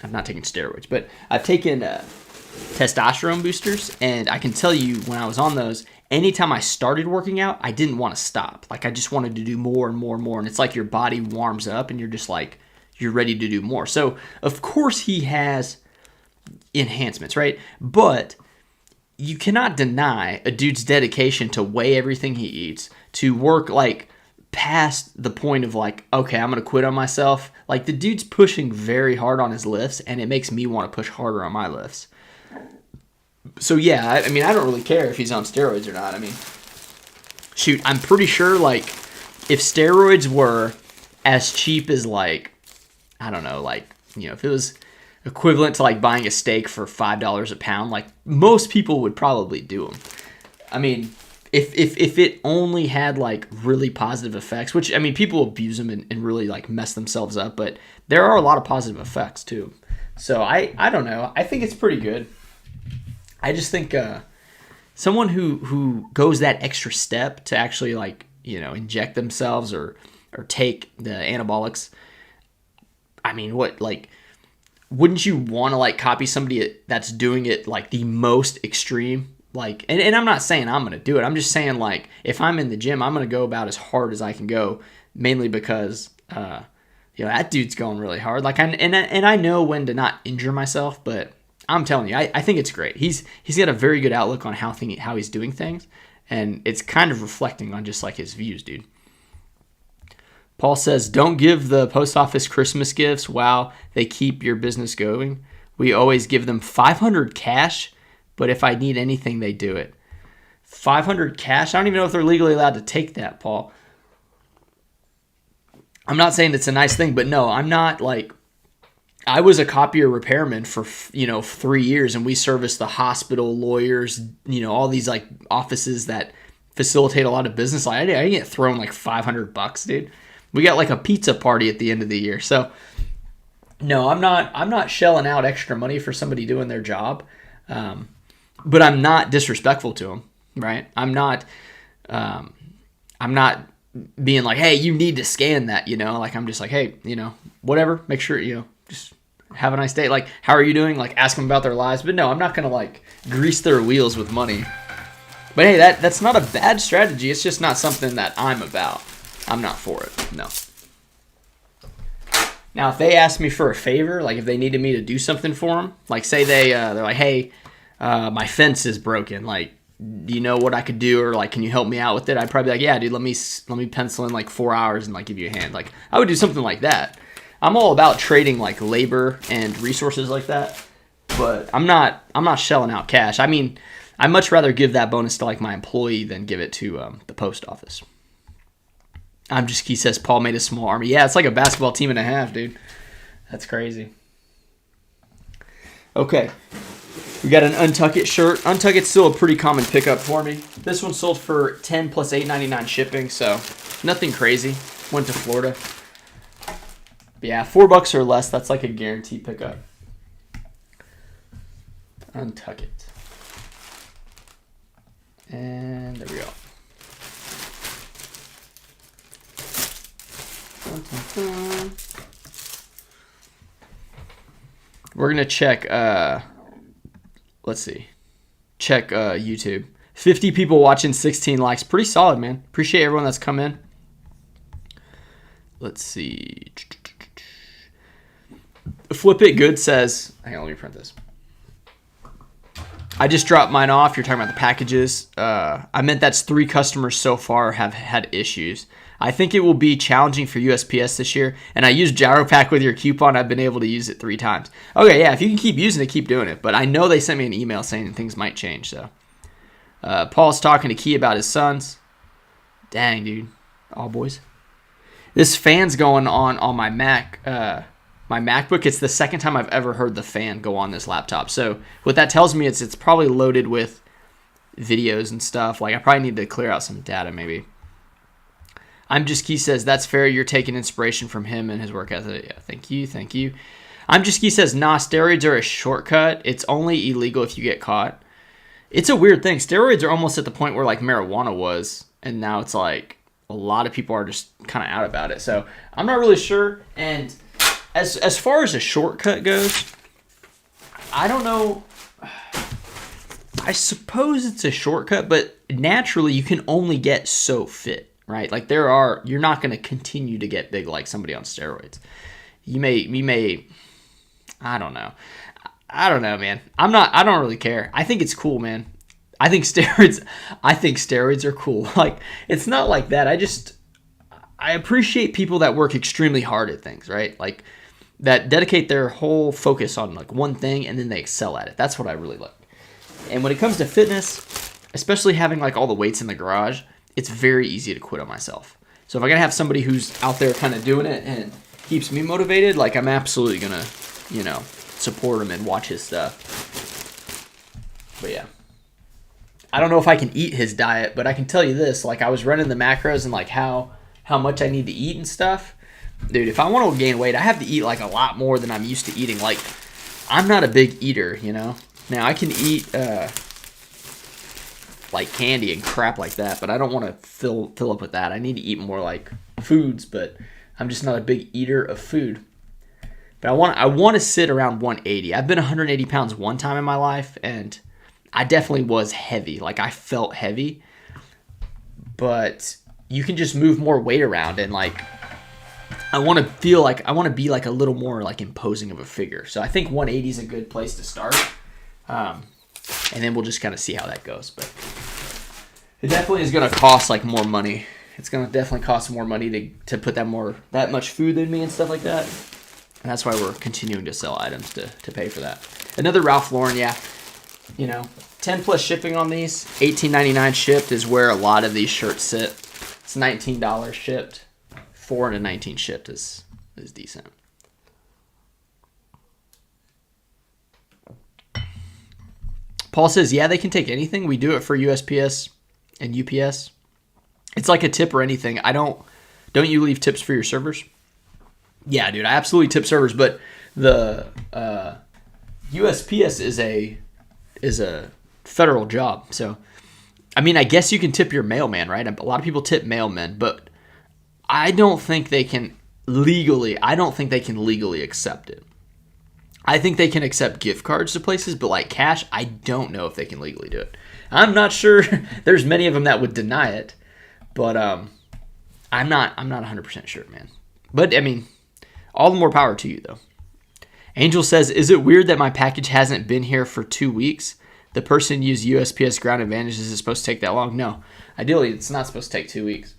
not taking steroids, but I've taken testosterone boosters, and I can tell you when I was on those, anytime I started working out, I didn't want to stop. Like I just wanted to do more and more and more, and it's like your body warms up and you're just like, you're ready to do more. So of course he has enhancements, right? But you cannot deny a dude's dedication to weigh everything he eats, to work like past the point of like, okay, I'm going to quit on myself. Like the dude's pushing very hard on his lifts, and it makes me want to push harder on my lifts. So yeah, I mean, I don't really care if he's on steroids or not. I mean, shoot, I'm pretty sure like if steroids were as cheap as like, I don't know, like, you know, if it was equivalent to like buying a steak for $5 a pound, like most people would probably do them. I mean, if it only had like really positive effects, which I mean, people abuse them and really like mess themselves up, but there are a lot of positive effects too. So I don't know. I think it's pretty good. I just think someone who goes that extra step to actually like, you know, inject themselves or take the anabolics, I mean, what, like, wouldn't you want to like copy somebody that's doing it like the most extreme? Like, and I'm not saying I'm going to do it. I'm just saying like if I'm in the gym, I'm going to go about as hard as I can go, mainly because you know, that dude's going really hard. Like, I know when to not injure myself, but I'm telling you, I think it's great. He's got a very good outlook on how he's doing things, and it's kind of reflecting on just like his views, dude. Paul says, don't give the post office Christmas gifts. Wow, they keep your business going. We always give them $500 cash, but if I need anything, they do it. $500 cash? I don't even know if they're legally allowed to take that, Paul. I'm not saying it's a nice thing, but no, I'm not like, I was a copier repairman for, you know, 3 years, and we serviced the hospital, lawyers, you know, all these like offices that facilitate a lot of business. Like, I didn't get thrown like $500, dude. We got like a pizza party at the end of the year. So no, I'm not shelling out extra money for somebody doing their job. But I'm not disrespectful to them, right? I'm not being like, hey, you need to scan that, you know? Like, I'm just like, hey, you know, whatever, make sure, you know, just have a nice day. Like, how are you doing? Like, ask them about their lives. But no, I'm not going to, like, grease their wheels with money. But hey, that's not a bad strategy. It's just not something that I'm about. I'm not for it, no. Now, if they ask me for a favor, like if they needed me to do something for them, like say they're like, hey, my fence is broken. Like, do you know what I could do, or like, can you help me out with it? I'd probably be like, yeah, dude, let me pencil in like 4 hours and like give you a hand. Like, I would do something like that. I'm all about trading like labor and resources like that, but I'm not shelling out cash. I mean, I'd much rather give that bonus to like my employee than give it to the post office. He says Paul made a small army. Yeah, it's like a basketball team and a half, dude. That's crazy. Okay. We got an Untuck It shirt. Untuck It's still a pretty common pickup for me. This one sold for $10 plus $8.99 shipping, so nothing crazy. Went to Florida. But yeah, $4 or less, that's like a guaranteed pickup. Untuck It. And there we go. We're going to check, let's see, check YouTube. 50 people watching, 16 likes. Pretty solid, man. Appreciate everyone that's come in. Let's see. Flip It Good says, hang on, let me print this. I just dropped mine off. You're talking about the packages. I meant that's 3 customers so far have had issues. I think it will be challenging for USPS this year, and I used Jiaropack with your coupon. I've been able to use it 3 times. Okay, yeah, if you can keep using it, keep doing it. But I know they sent me an email saying things might change. So Paul's talking to Key about his sons. Dang, dude. All boys. This fan's going on my Mac, my MacBook. It's the second time I've ever heard the fan go on this laptop. So what that tells me is it's probably loaded with videos and stuff. Like, I probably need to clear out some data maybe. I'm Just Key says, that's fair. You're taking inspiration from him and his work ethic. Yeah, thank you. I'm Just Key says, nah, steroids are a shortcut. It's only illegal if you get caught. It's a weird thing. Steroids are almost at the point where like marijuana was, and now it's like a lot of people are just kind of out about it. So I'm not really sure. And as far as a shortcut goes, I don't know I suppose it's a shortcut, but naturally you can only get so fit, right? Like you're not going to continue to get big like somebody on steroids. You may, I don't know. I don't know, man. I don't really care. I think it's cool, man. I think steroids are cool. Like, it's not like that. I appreciate people that work extremely hard at things, right? Like, that dedicate their whole focus on like one thing and then they excel at it. That's what I really like. And when it comes to fitness, especially having like all the weights in the garage, it's very easy to quit on myself. So if I gotta have somebody who's out there kind of doing it and keeps me motivated, like I'm absolutely gonna, support him and watch his stuff. But yeah. I don't know if I can eat his diet, but I can tell you this, like I was running the macros and like how much I need to eat and stuff. Dude, if I want to gain weight, I have to eat like a lot more than I'm used to eating. Like, I'm not a big eater, Now, I can eat like candy and crap like that, but I don't want to fill up with that. I need to eat more like foods, but I'm just not a big eater of food. But I want to sit around 180. I've been 180 pounds one time in my life, and I definitely was heavy. Like, I felt heavy, but you can just move more weight around, and like I want to be like a little more like imposing of a figure. So I think 180 is a good place to start. And then we'll just kind of see how that goes. But it definitely is going to cost like more money. It's going to definitely cost more money to put that much food in me and stuff like that. And that's why we're continuing to sell items to pay for that. Another Ralph Lauren, yeah. 10 plus shipping on these. $18.99 shipped is where a lot of these shirts sit. It's $19 shipped. $4.19 shipped is decent. Paul says, yeah, they can take anything. We do it for USPS and UPS. It's like a tip or anything. Don't you leave tips for your servers? Yeah, dude, I absolutely tip servers, but the USPS is a federal job. So, I mean, I guess you can tip your mailman, right? A lot of people tip mailmen, but I don't think they can legally accept it. I think they can accept gift cards to places, but like cash, I don't know if they can legally do it. I'm not sure. There's many of them that would deny it, but I'm not 100% sure, man. But I mean, all the more power to you, though. Angel says, is it weird that my package hasn't been here for 2 weeks? The person used USPS Ground Advantage. Is it supposed to take that long? No. Ideally, it's not supposed to take 2 weeks.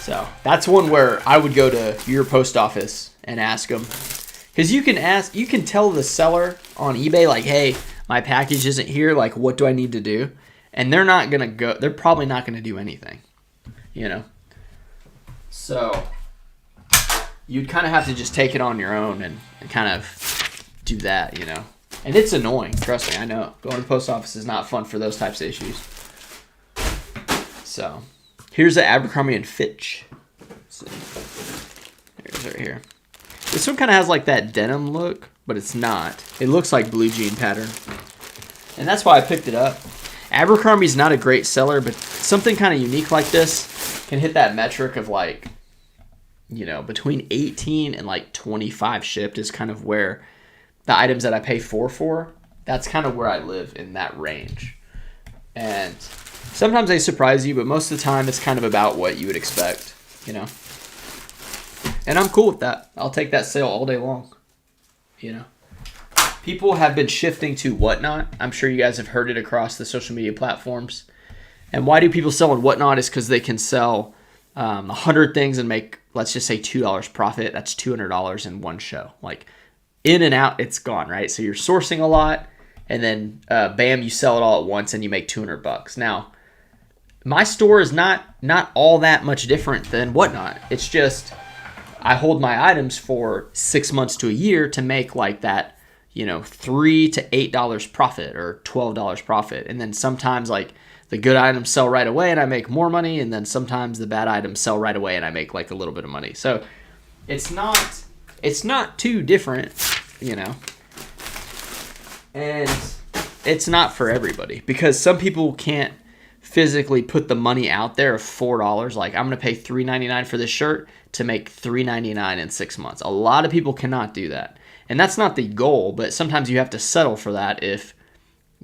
So that's one where I would go to your post office and ask them. Because you can tell the seller on eBay, like, hey, my package isn't here. Like, what do I need to do? And they're probably not going to do anything, So you'd kind of have to just take it on your own and kind of do that, And it's annoying. Trust me, I know. Going to the post office is not fun for those types of issues. So here's the Abercrombie & Fitch. Here's right here. This one kind of has like that denim look, but it's not. It looks like blue jean pattern. And that's why I picked it up. Abercrombie's not a great seller, but something kind of unique like this can hit that metric of like, between 18 and like 25 shipped is kind of where the items that I pay for, that's kind of where I live in that range. And sometimes they surprise you, but most of the time it's kind of about what you would expect, And I'm cool with that. I'll take that sale all day long, People have been shifting to Whatnot. I'm sure you guys have heard it across the social media platforms. And why do people sell on Whatnot is because they can sell 100 things and make, let's just say, $2 profit. That's $200 in one show. Like, in and out, it's gone, right? So you're sourcing a lot, and then bam, you sell it all at once, and you make $200. Now, my store is not all that much different than Whatnot. It's just I hold my items for 6 months to a year to make like that, $3 to $8 profit or $12 profit, and then sometimes like the good items sell right away and I make more money, and then sometimes the bad items sell right away and I make like a little bit of money. So it's not too different, and it's not for everybody because some people can't physically put the money out there of $4. Like, I'm going to pay $3.99 for this shirt to make $3.99 in 6 months. A lot of people cannot do that. And that's not the goal, but sometimes you have to settle for that if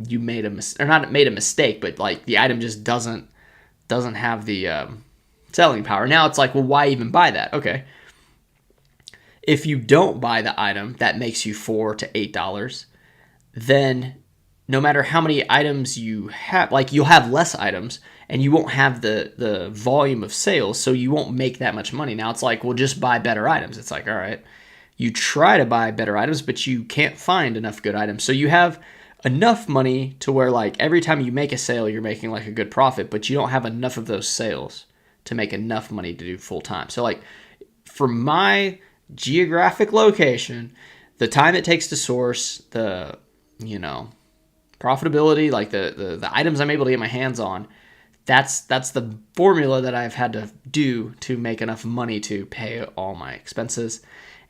you made not made a mistake, but like the item just doesn't have the selling power. Now it's like, well, why even buy that? Okay. If you don't buy the item that makes you $4 to $8, then no matter how many items you have, like you'll have less items and you won't have the volume of sales, so you won't make that much money. Now it's like, well, just buy better items. It's like, all right, you try to buy better items, but you can't find enough good items. So you have enough money to where like every time you make a sale, you're making like a good profit, but you don't have enough of those sales to make enough money to do full time. So like for my geographic location, the time it takes to source, the, profitability, like the items I'm able to get my hands on, that's the formula that I've had to do to make enough money to pay all my expenses.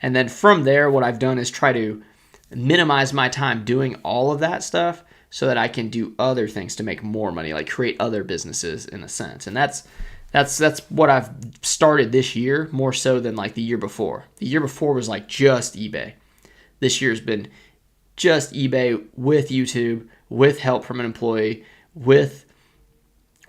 And then from there, what I've done is try to minimize my time doing all of that stuff so that I can do other things to make more money, like create other businesses in a sense. And that's what I've started this year, more so than like the year before. The year before was like just eBay. This year's been just eBay with YouTube, with help from an employee, with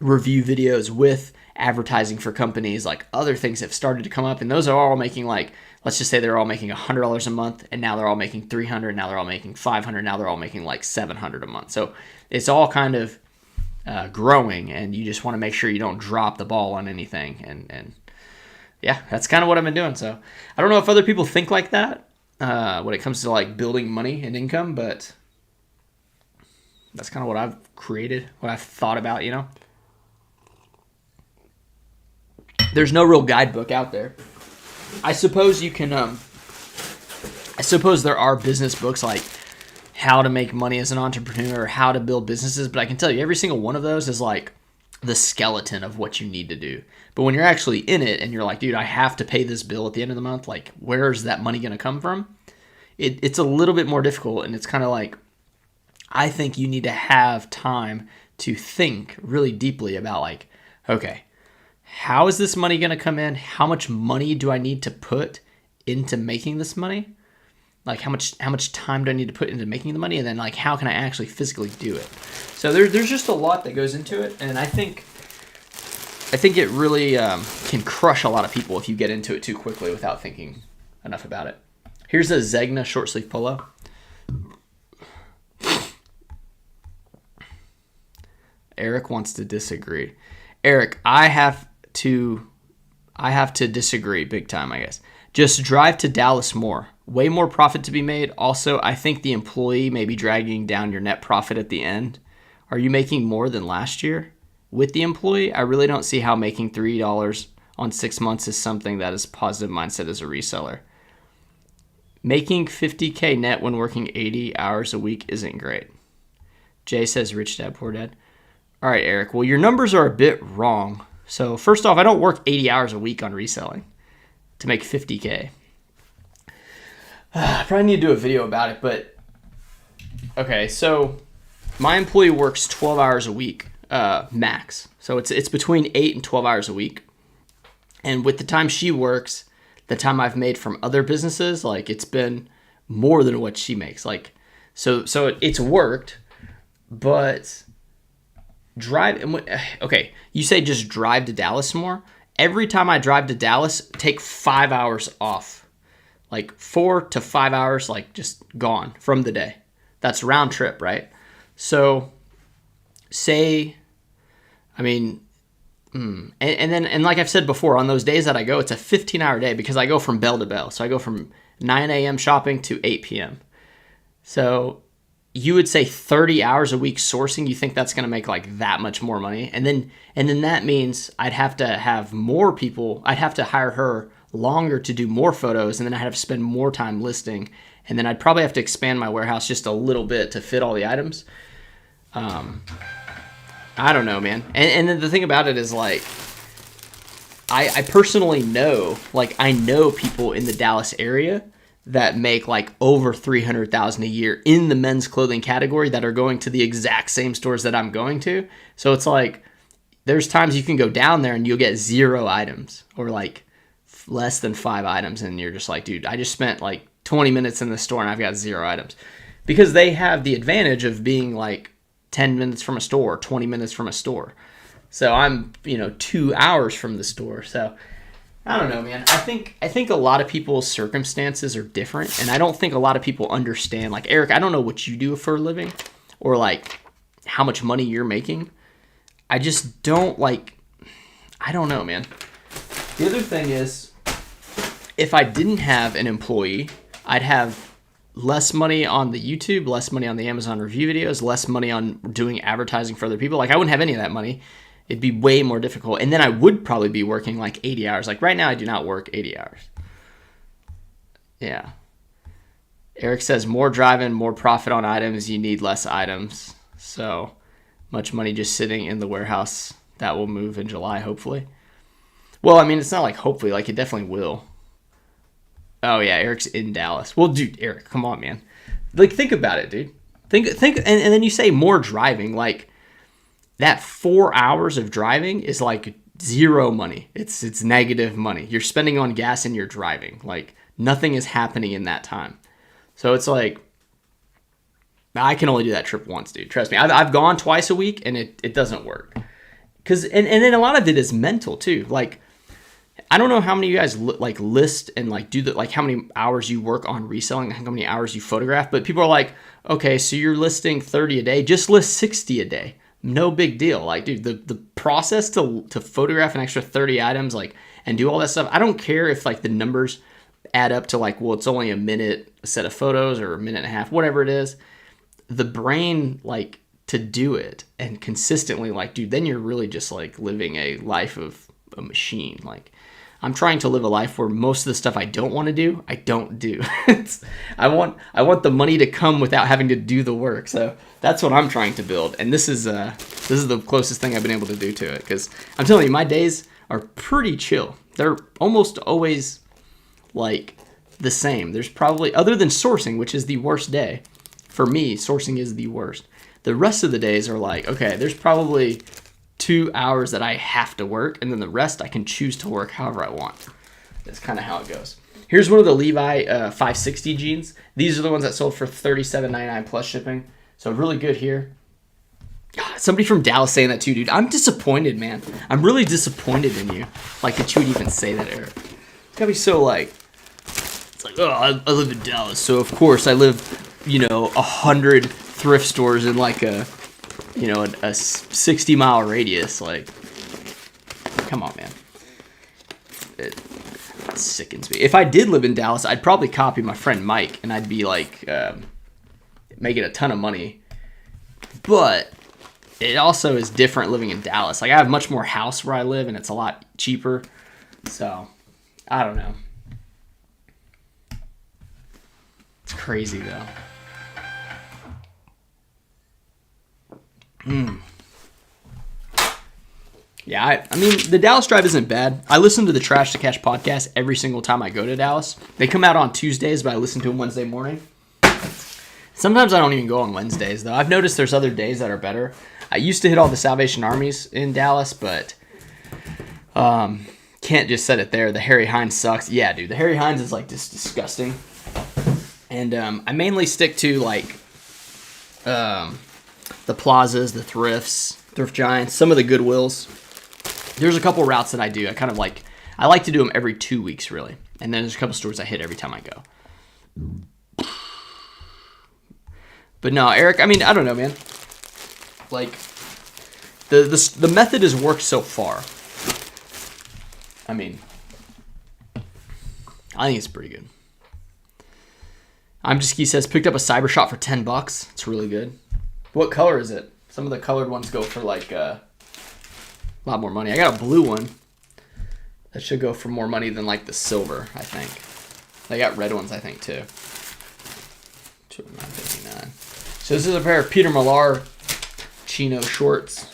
review videos, with advertising for companies. Like other things have started to come up, and those are all making, like, let's just say they're all making $100 a month, and now they're all making $300, now they're all making $500, now they're all making like $700 a month. So it's all kind of growing, and you just want to make sure you don't drop the ball on anything. And yeah, that's kind of what I've been doing. So I don't know if other people think like that when it comes to like building money and income, but that's kind of what I've created, what I've thought about, There's no real guidebook out there. I suppose you can, I suppose there are business books like how to make money as an entrepreneur or how to build businesses, but I can tell you every single one of those is like the skeleton of what you need to do. But when you're actually in it and you're like, dude, I have to pay this bill at the end of the month, like where's that money going to come from? It's a little bit more difficult, and it's kind of like, I think you need to have time to think really deeply about like, okay, how is this money going to come in? How much money do I need to put into making this money? Like how much time do I need to put into making the money? And then like, how can I actually physically do it? So there's just a lot that goes into it. And I think it really can crush a lot of people if you get into it too quickly without thinking enough about it. Here's a Zegna short sleeve polo. Eric wants to disagree. Eric, I have to disagree big time, I guess. Just drive to Dallas more. Way more profit to be made. Also, I think the employee may be dragging down your net profit at the end. Are you making more than last year? With the employee, I really don't see how making $3 on 6 months is something that is positive mindset as a reseller. Making $50K net when working 80 hours a week isn't great. Jay says, rich dad, poor dad. All right, Eric. Well, your numbers are a bit wrong. So first off, I don't work 80 hours a week on reselling to make $50K. I probably need to do a video about it, but okay. So my employee works 12 hours a week, max. So it's between 8 and 12 hours a week. And with the time she works, the time I've made from other businesses, like it's been more than what she makes. Like, so it's worked, but okay, you say just drive to Dallas more. Every time I drive to Dallas, take 5 hours off, like 4 to 5 hours, like just gone from the day. That's round trip, right? So say, I mean, and like I've said before, on those days that I go, it's a 15-hour day because I go from bell to bell. So I go from 9 a.m. shopping to 8 p.m. So you would say 30 hours a week sourcing. You think that's going to make like that much more money? And then that means I'd have to have more people. I'd have to hire her longer to do more photos, and then I'd have to spend more time listing. And then I'd probably have to expand my warehouse just a little bit to fit all the items. I don't know, man. And then the thing about it is like, I personally know, like I know people in the Dallas area that make like over $300,000 a year in the men's clothing category that are going to the exact same stores that I'm going to. So it's like, there's times you can go down there and you'll get 0 items or like less than 5 items. And you're just like, dude, I just spent like 20 minutes in the store and I've got 0 items. Because they have the advantage of being like 10 minutes from a store, 20 minutes from a store. So I'm, 2 hours from the store. So I don't know, man. I think a lot of people's circumstances are different, and I don't think a lot of people understand. Like, Eric, I don't know what you do for a living or like how much money you're making. I just don't I don't know, man. The other thing is, if I didn't have an employee, I'd have less money on the YouTube, less money on the Amazon review videos, less money on doing advertising for other people. Like, I wouldn't have any of that money. It'd be way more difficult. And then I would probably be working like 80 hours. Like right now, I do not work 80 hours. Yeah. Eric says more driving, more profit on items. You need less items. So much money just sitting in the warehouse. That will move in July, hopefully. Well, I mean, it's not like hopefully. Like, it definitely will. Oh, yeah, Eric's in Dallas. Well, dude, Eric, come on, man. Like, think about it, dude. Think, and then you say more driving. Like, that 4 hours of driving is like 0 money. It's negative money. You're spending on gas and you're driving. Like, nothing is happening in that time. So it's like, I can only do that trip once, dude. Trust me. I've gone twice a week and it doesn't work. And then a lot of it is mental too. Like, I don't know how many of you guys list and like do the, like how many hours you work on reselling, how many hours you photograph. But people are like, okay, so you're listing 30 a day, just list 60 a day. No big deal. Like, dude, the process to photograph an extra 30 items, like, and do all that stuff, I don't care if like the numbers add up to like, well, it's only a minute a set of photos or a minute and a half, whatever it is. The brain, like, to do it and consistently, like, dude, then you're really just like living a life of a machine. Like, I'm trying to live a life where most of the stuff I don't want to do, I don't do. I want the money to come without having to do the work. So that's what I'm trying to build. And this is the closest thing I've been able to do to it. Because I'm telling you, my days are pretty chill. They're almost always like the same. There's probably, other than sourcing, which is the worst day. For me, sourcing is the worst. The rest of the days are like, okay, there's probably 2 hours that I have to work, and then the rest I can choose to work however I want. That's kind of how it goes. Here's one of the Levi 560 jeans. These are the ones that sold for $37.99 plus shipping. So really good here. God, somebody from Dallas saying that too, dude. I'm disappointed, man. I'm really disappointed in you. Like, that you would even say that, Eric. It's gotta be so like, it's like, oh, I live in Dallas, so of course I live, 100 thrift stores in like a 60-mile radius. Like, come on, man. It sickens me. If I did live in Dallas, I'd probably copy my friend Mike, and I'd be like making a ton of money. But it also is different living in Dallas. Like, I have much more house where I live, and it's a lot cheaper. So, I don't know. It's crazy, though. Yeah, I mean, the Dallas drive isn't bad. I listen to the Trash to Cash podcast every single time I go to Dallas. They come out on Tuesdays, but I listen to them Wednesday morning. Sometimes I don't even go on Wednesdays, though. I've noticed there's other days that are better. I used to hit all the Salvation Armies in Dallas, but can't just set it there. The Harry Hines sucks. Yeah, dude, the Harry Hines is like just disgusting. And I mainly stick to like the plazas, the thrifts, Thrift Giants, some of the Goodwills. There's a couple routes that I do. I like to do them every 2 weeks, really. And then there's a couple stores I hit every time I go. But no, Eric, I mean, I don't know, man. Like, the method has worked so far. I mean, I think it's pretty good. He says, picked up a Cybershot for $10. It's really good. What color is it? Some of the colored ones go for like a lot more money. I got a blue one that should go for more money than like the silver, I think. They got red ones, I think, too. $2.59. So this is a pair of Peter Millar chino shorts.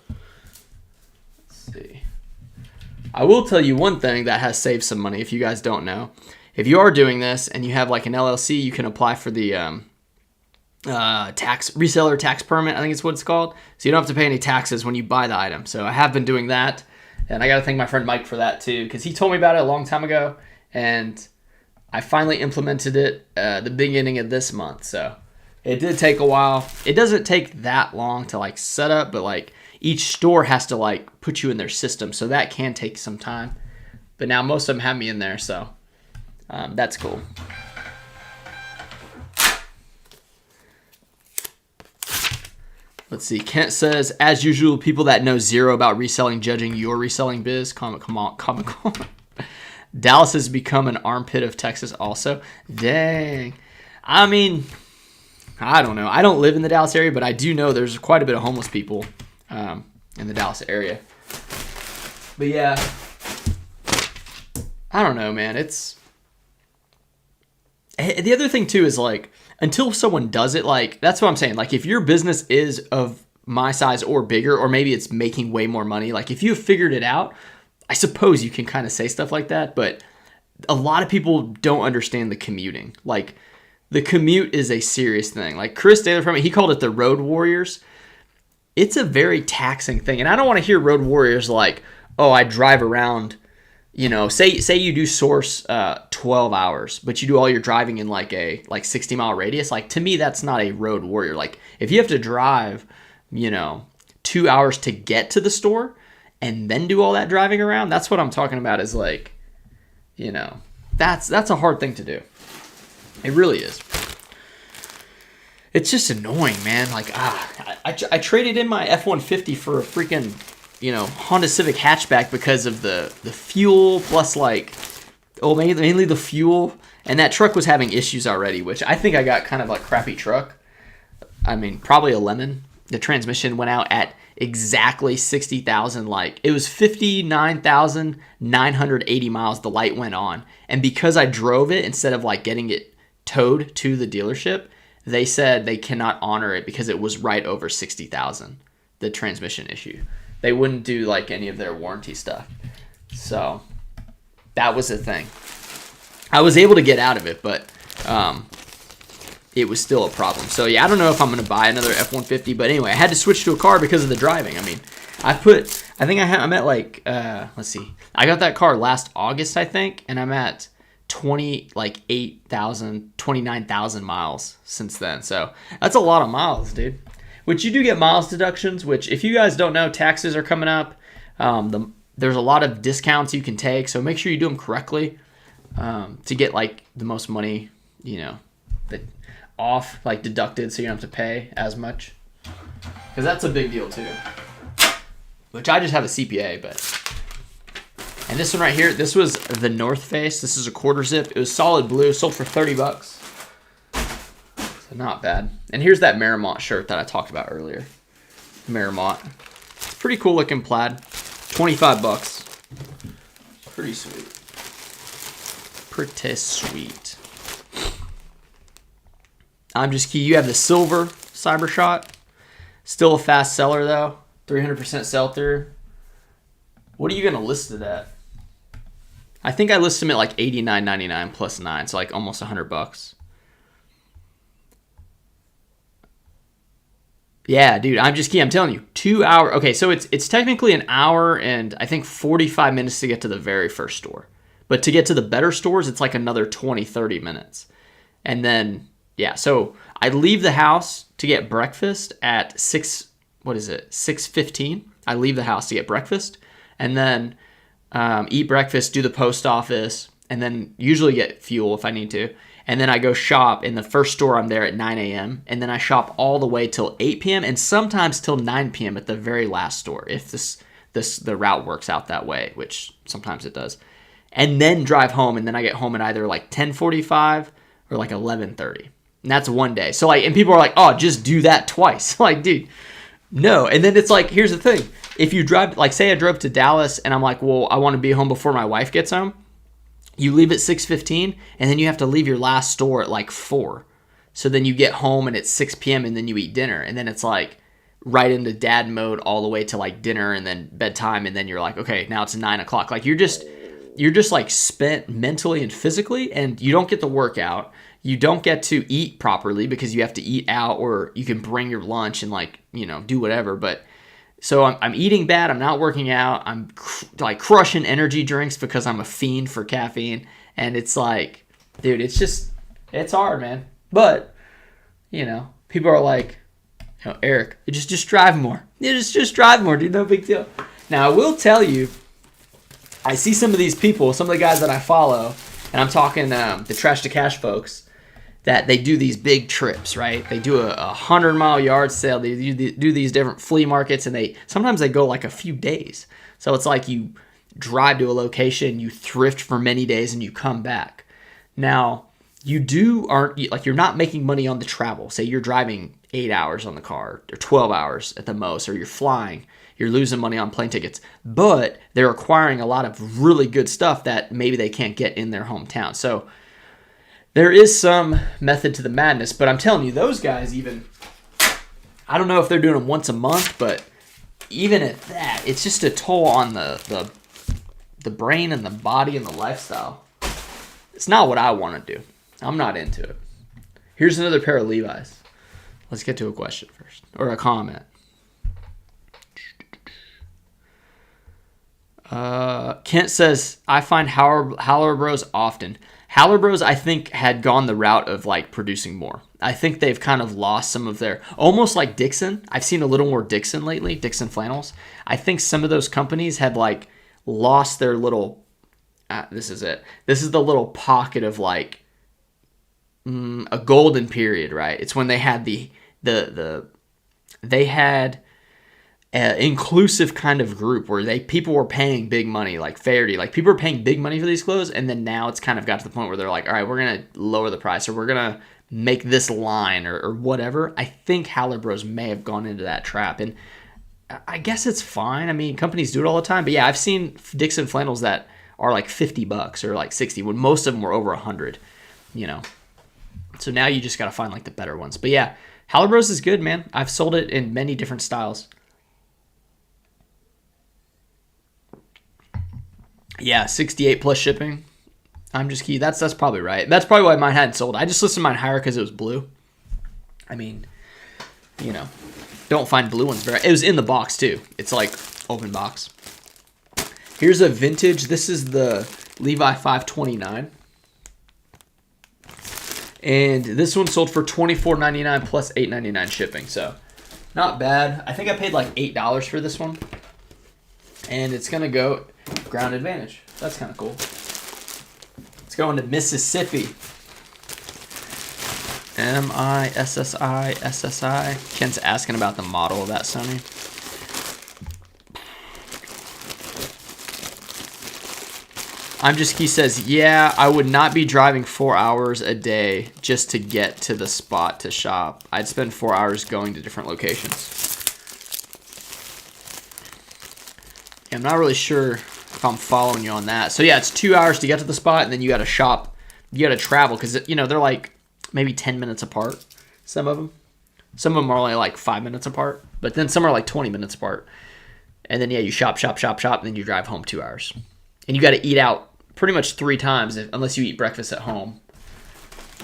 Let's see. I will tell you one thing that has saved some money if you guys don't know. If you are doing this and you have like an LLC, you can apply for the reseller tax permit, I think it's what it's called. So you don't have to pay any taxes when you buy the item. So I have been doing that, and I got to thank my friend Mike for that too, because he told me about it a long time ago, and I finally implemented it the beginning of this month. So it did take a while. It doesn't take that long to like set up, but like each store has to like put you in their system. So that can take some time. But now most of them have me in there. So that's cool. Let's see. Kent says, as usual, people that know zero about reselling judging your reselling biz. Comical. Dallas has become an armpit of Texas also. Dang. I mean, I don't know. I don't live in the Dallas area, but I do know there's quite a bit of homeless people in the Dallas area. But yeah, I don't know, man. The other thing too is like, until someone does it, like, that's what I'm saying. Like, if your business is of my size or bigger, or maybe it's making way more money, like, if you've figured it out, I suppose you can kind of say stuff like that. But a lot of people don't understand the commuting. Like, the commute is a serious thing. Like, Chris Taylor from it, he called it the road warriors. It's a very taxing thing. And I don't want to hear road warriors like, oh, I drive around, you know, say you do source 12 hours, but you do all your driving in like a 60-mile radius. Like, to me, that's not a road warrior. Like, if you have to drive, you know, 2 hours to get to the store and then do all that driving around, that's what I'm talking about. Is like, you know, that's a hard thing to do. It really is. It's just annoying, man. Like, I traded in my F-150 for a freaking, you know, Honda Civic hatchback because of the fuel, plus like, mainly the fuel. And that truck was having issues already, which I think I got kind of a crappy truck. I mean, probably a lemon. The transmission went out at exactly 60,000. Like, it was 59,980 miles. The light went on. And because I drove it instead of like getting it towed to the dealership, they said they cannot honor it because it was right over 60,000, the transmission issue. They wouldn't do like any of their warranty stuff. So that was the thing. I was able to get out of it, but it was still a problem. So yeah, I don't know if I'm going to buy another F-150, but anyway, I had to switch to a car because of the driving. I mean, I'm at like, let's see. I got that car last August, I think, and I'm at 29,000 miles since then. So that's a lot of miles, dude. Which you do get miles deductions, which if you guys don't know, taxes are coming up. There's a lot of discounts you can take, so make sure you do them correctly to get like the most money, you know, off, like deducted, so you don't have to pay as much. Because that's a big deal too. Which I just have a CPA, but... And this one right here, this was the North Face. This is a quarter zip. It was solid blue, sold for $30. So not bad. And here's that Marymount shirt that I talked about earlier. Marymount. Pretty cool looking plaid. $25. Pretty sweet. Pretty sweet. I'm just key. You have the silver Cyber Shot. Still a fast seller though. 300% sell through. What are you gonna list it at? I think I listed them at like $89.99 plus 9, so like almost $100. Yeah, dude, I'm just kidding. I'm telling you, 2 hours. Okay, so it's technically an hour and I think 45 minutes to get to the very first store. But to get to the better stores, it's like another 20, 30 minutes. And then, yeah, so I leave the house to get breakfast at 6:15. I leave the house to get breakfast. And then eat breakfast, do the post office, and then usually get fuel if I need to. And then I go shop in the first store. I'm there at 9 a.m. And then I shop all the way till 8 p.m. and sometimes till 9 p.m. at the very last store if the route works out that way, which sometimes it does. And then drive home, and then I get home at either like 10:45 or like 11:30. And that's one day. So like, and people are like, oh, just do that twice. Like, dude, no. And then it's like, here's the thing. If you drive, like say I drove to Dallas and I'm like, well, I want to be home before my wife gets home. You leave at 6:15 and then you have to leave your last store at like 4. So then you get home and it's 6 p.m. and then you eat dinner. And then it's like right into dad mode all the way to like dinner and then bedtime. And then you're like, okay, now it's 9 o'clock. Like you're just like spent mentally and physically, and you don't get the workout. You don't get to eat properly because you have to eat out, or you can bring your lunch and like, you know, do whatever. But so I'm eating bad. I'm not working out. I'm like crushing energy drinks because I'm a fiend for caffeine. And it's like, Dude, it's hard, man. But, people are like, Eric, just drive more. Just drive more, dude. No big deal. Now, I will tell you, I see some of these people, some of the guys that I follow, and I'm talking the Trash to Cash folks, that they do these big trips, right? They do a 100-mile yard sale. They do these different flea markets, and sometimes they go like a few days. So it's like you drive to a location, you thrift for many days, and you come back. Now, you're not making money on the travel. Say you're driving 8 hours on the car, or 12 hours at the most, or you're flying. You're losing money on plane tickets, but they're acquiring a lot of really good stuff that maybe they can't get in their hometown. So there is some method to the madness, but I'm telling you, those guys I don't know if they're doing them once a month, but even at that, it's just a toll on the brain and the body and the lifestyle. It's not what I want to do. I'm not into it. Here's another pair of Levi's. Let's get to a question first, or a comment. Kent says, I find Howler Bros often. Howler Bros, I think, had gone the route of like producing more. I think they've kind of lost some of their, almost like Dixon. I've seen a little more Dixon lately, Dixon Flannels. I think some of those companies had like lost their little, this is it. This is the little pocket of like a golden period, right? It's when they had they had inclusive kind of group where people were paying big money, like Faherty, like people were paying big money for these clothes, and then now it's kind of got to the point where they're like, all right, we're gonna lower the price, or we're gonna make this line, or whatever. I think Howler Bros may have gone into that trap, and I guess it's fine. I mean, companies do it all the time, but yeah, I've seen Dixon flannels that are like $50 or like 60 when most of them were over 100. So now you just gotta find like the better ones. But yeah, Howler Bros is good, man. I've sold it in many different styles. Yeah, 68 plus shipping. I'm just key. That's probably right. That's probably why mine hadn't sold. I just listed mine higher because it was blue. I mean, don't find blue ones very. It was in the box too. It's like open box. Here's a vintage. This is the Levi 529. And this one sold for $24.99 plus $8.99 shipping. So not bad. I think I paid like $8 for this one. And it's going to go Ground Advantage. That's kind of cool. It's going to Mississippi. MISSI. Ken's asking about the model of that Sony. He says, yeah, I would not be driving 4 hours a day just to get to the spot to shop. I'd spend 4 hours going to different locations. I'm not really sure if I'm following you on that. So yeah, it's 2 hours to get to the spot, and then you got to shop. You got to travel because they're like maybe 10 minutes apart. Some of them are only like 5 minutes apart, but then some are like 20 minutes apart. And then yeah, you shop, and then you drive home 2 hours, and you got to eat out pretty much 3 times unless you eat breakfast at home,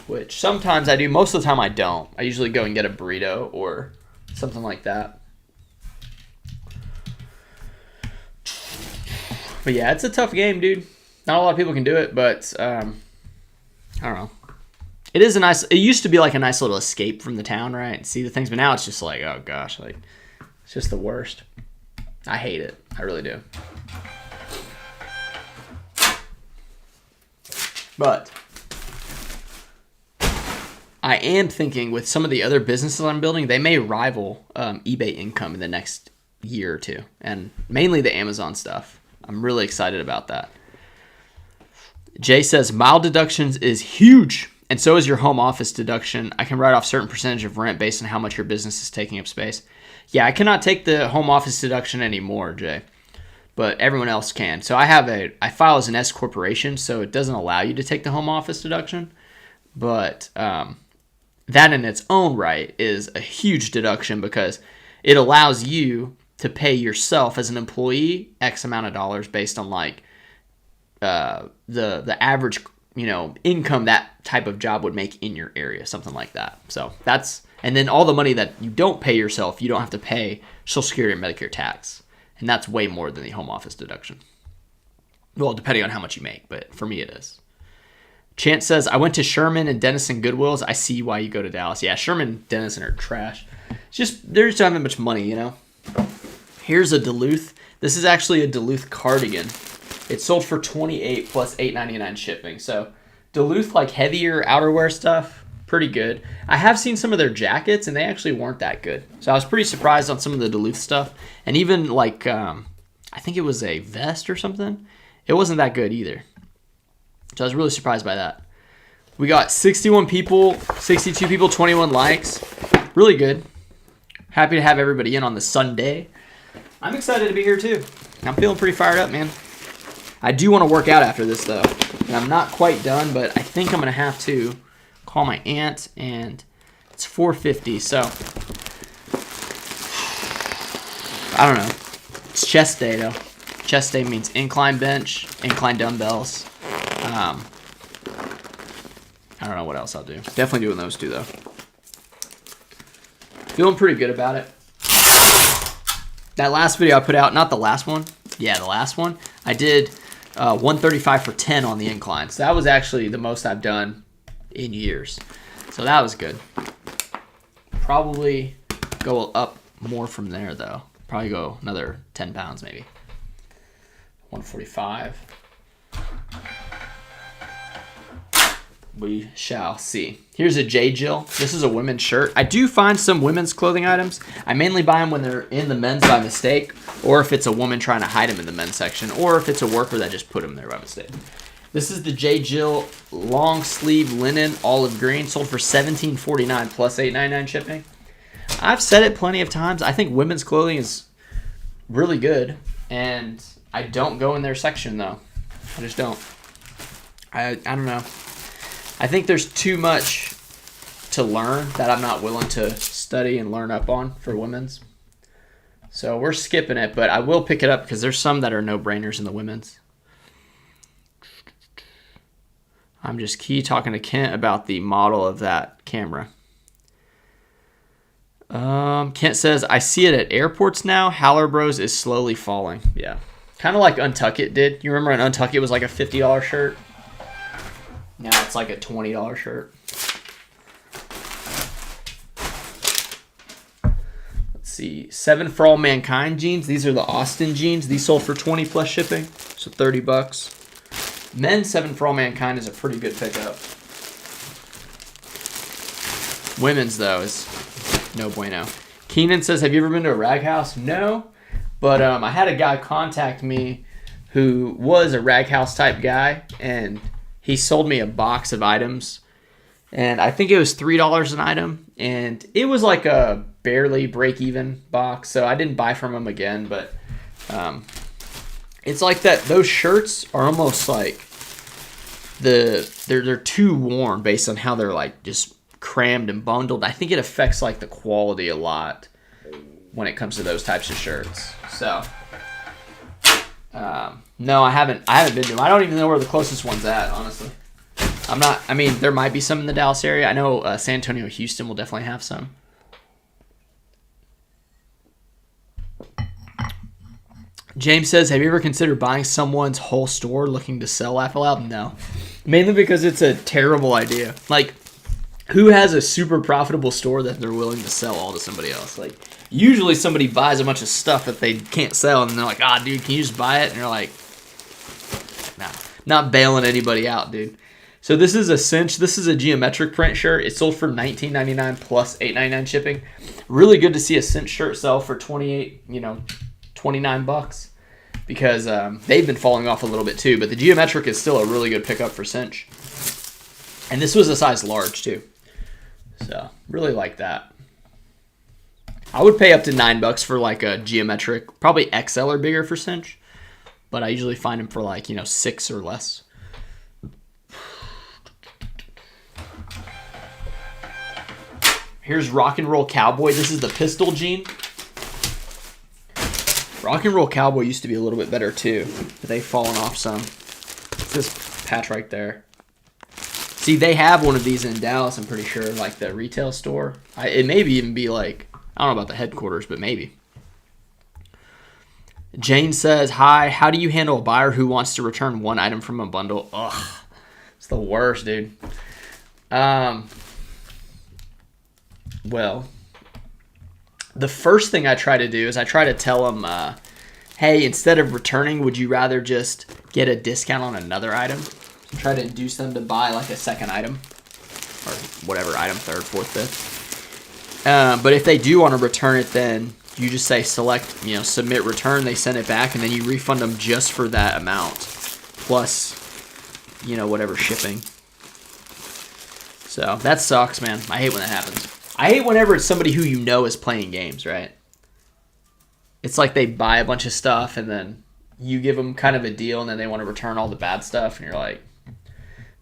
which sometimes I do. Most of the time I don't. I usually go and get a burrito or something like that. But yeah, it's a tough game, dude. Not a lot of people can do it, but I don't know. It used to be like a nice little escape from the town, right? And see the things, but now it's just like, oh gosh, like it's just the worst. I hate it. I really do. But I am thinking with some of the other businesses I'm building, they may rival eBay income in the next year or two, and mainly the Amazon stuff. I'm really excited about that. Jay says, mile deductions is huge, and so is your home office deduction. I can write off certain percentage of rent based on how much your business is taking up space. Yeah, I cannot take the home office deduction anymore, Jay, but everyone else can. So I file as an S corporation, so it doesn't allow you to take the home office deduction, but that in its own right is a huge deduction because it allows you to pay yourself as an employee X amount of dollars based on like the average income that type of job would make in your area, something like that. So and then all the money that you don't pay yourself, you don't have to pay Social Security and Medicare tax, and that's way more than the home office deduction. Well, depending on how much you make, but for me it is. Chance says, I went to Sherman and Denison Goodwills. I see why you go to Dallas. Yeah, Sherman and Denison are trash. It's just, they're just having much money, you know? Here's a Duluth. This is actually a Duluth cardigan. It sold for $28 plus $8.99 shipping. So Duluth, like heavier outerwear stuff, pretty good. I have seen some of their jackets, and they actually weren't that good. So I was pretty surprised on some of the Duluth stuff. And even like, I think it was a vest or something. It wasn't that good either. So I was really surprised by that. We got 61 people, 62 people, 21 likes. Really good. Happy to have everybody in on the Sunday. I'm excited to be here too. I'm feeling pretty fired up, man. I do want to work out after this though. And I'm not quite done, but I think I'm going to have to call my aunt, and it's 4:50, so I don't know. It's chest day though. Chest day means incline bench, incline dumbbells. I don't know what else I'll do. Definitely doing those two, though. Feeling pretty good about it. That last video I put out, not the last one. Yeah, the last one. I did 135 for 10 on the incline. So that was actually the most I've done in years. So that was good. Probably go up more from there, though. Probably go another 10 pounds, maybe. 145. We shall see. Here's a J. Jill. This is a women's shirt. I do find some women's clothing items. I mainly buy them when they're in the men's by mistake, or if it's a woman trying to hide them in the men's section, or if it's a worker that just put them there by mistake. This is the J. Jill long sleeve linen olive green, sold for $17.49 plus $8.99 shipping. I've said it plenty of times. I think women's clothing is really good, and I don't go in their section though. I just don't. I don't know. I think there's too much to learn that I'm not willing to study and learn up on for women's. So we're skipping it, but I will pick it up because there's some that are no-brainers in the women's. I'm just talking to Kent about the model of that camera. Kent says, I see it at airports now. Howler Bros is slowly falling. Yeah. Kind of like Untuck It did. You remember when Untuck It was like a $50 shirt? Now it's like a $20 shirt. Let's see. 7 for All Mankind jeans. These are the Austin jeans. These sold for 20 plus shipping, so $30. Men's 7 for All Mankind is a pretty good pickup. Women's, though, is no bueno. Keenan says, have you ever been to a rag house? No, but I had a guy contact me who was a rag house type guy, and he sold me a box of items, and I think it was $3 an item, and it was like a barely break-even box, so I didn't buy from him again, but it's like that. Those shirts are almost like they're too worn based on how they're like just crammed and bundled. I think it affects like the quality a lot when it comes to those types of shirts. So no, I haven't been to them. I don't even know where the closest one's at, honestly. I mean, there might be some in the Dallas area. I know San Antonio, Houston will definitely have some. James says, have you ever considered buying someone's whole store looking to sell Laugh Aloud? No. Mainly because it's a terrible idea. Like, who has a super profitable store that they're willing to sell all to somebody else? Like, usually somebody buys a bunch of stuff that they can't sell, and they're like, dude, can you just buy it? And you're like, nah, not bailing anybody out, dude. So this is a cinch. This is a geometric print shirt. It sold for $19.99 plus $8.99 shipping. Really good to see a cinch shirt sell for $29 because they've been falling off a little bit too. But the geometric is still a really good pickup for cinch. And this was a size large too. So really like that. I would pay up to $9 for like a geometric, probably XL or bigger for cinch, but I usually find them for like, $6 or less. Here's Rock and Roll Cowboy. This is the pistol jean. Rock and Roll Cowboy used to be a little bit better too, but they've fallen off some. It's this patch right there. See, they have one of these in Dallas, I'm pretty sure, like the retail store. It may even be like, I don't know about the headquarters, but maybe. Jane says, hi, how do you handle a buyer who wants to return one item from a bundle? Ugh. It's the worst, dude. Well, the first thing I try to do is I try to tell them, hey, instead of returning, would you rather just get a discount on another item? So try to induce them to buy like a second item or whatever item, third, fourth, fifth. But if they do want to return it, then you just say select, submit return. They send it back, and then you refund them just for that amount plus, whatever shipping. So that sucks, man. I hate when that happens. I hate whenever it's somebody who is playing games, right? It's like they buy a bunch of stuff and then you give them kind of a deal and then they want to return all the bad stuff and you're like,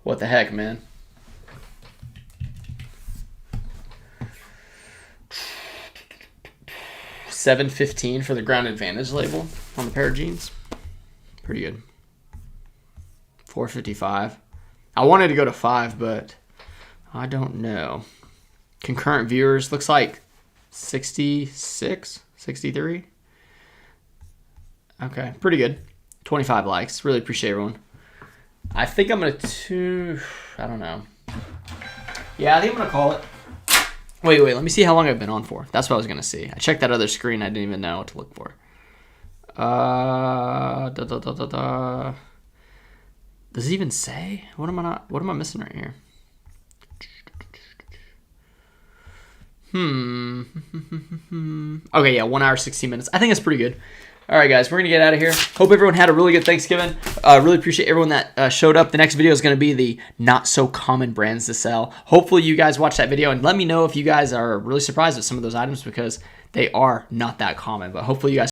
what the heck, man? $7.15 for the Ground Advantage label on the pair of jeans. Pretty good. $4.55. I wanted to go to $5, but I don't know. Concurrent viewers looks like 66, 63. Okay, pretty good. 25 likes. Really appreciate everyone. I think I'm going to, I don't know. Yeah, I think I'm going to call it. Wait, let me see how long I've been on for. That's what I was going to see. I checked that other screen. I didn't even know what to look for. Does it even say? What am I missing right here? Okay, yeah, 1 hour, 16 minutes. I think it's pretty good. All right, guys, we're going to get out of here. Hope everyone had a really good Thanksgiving. Really appreciate everyone that showed up. The next video is going to be the not-so-common brands to sell. Hopefully, you guys watch that video, and let me know if you guys are really surprised at some of those items because they are not that common. But hopefully, you guys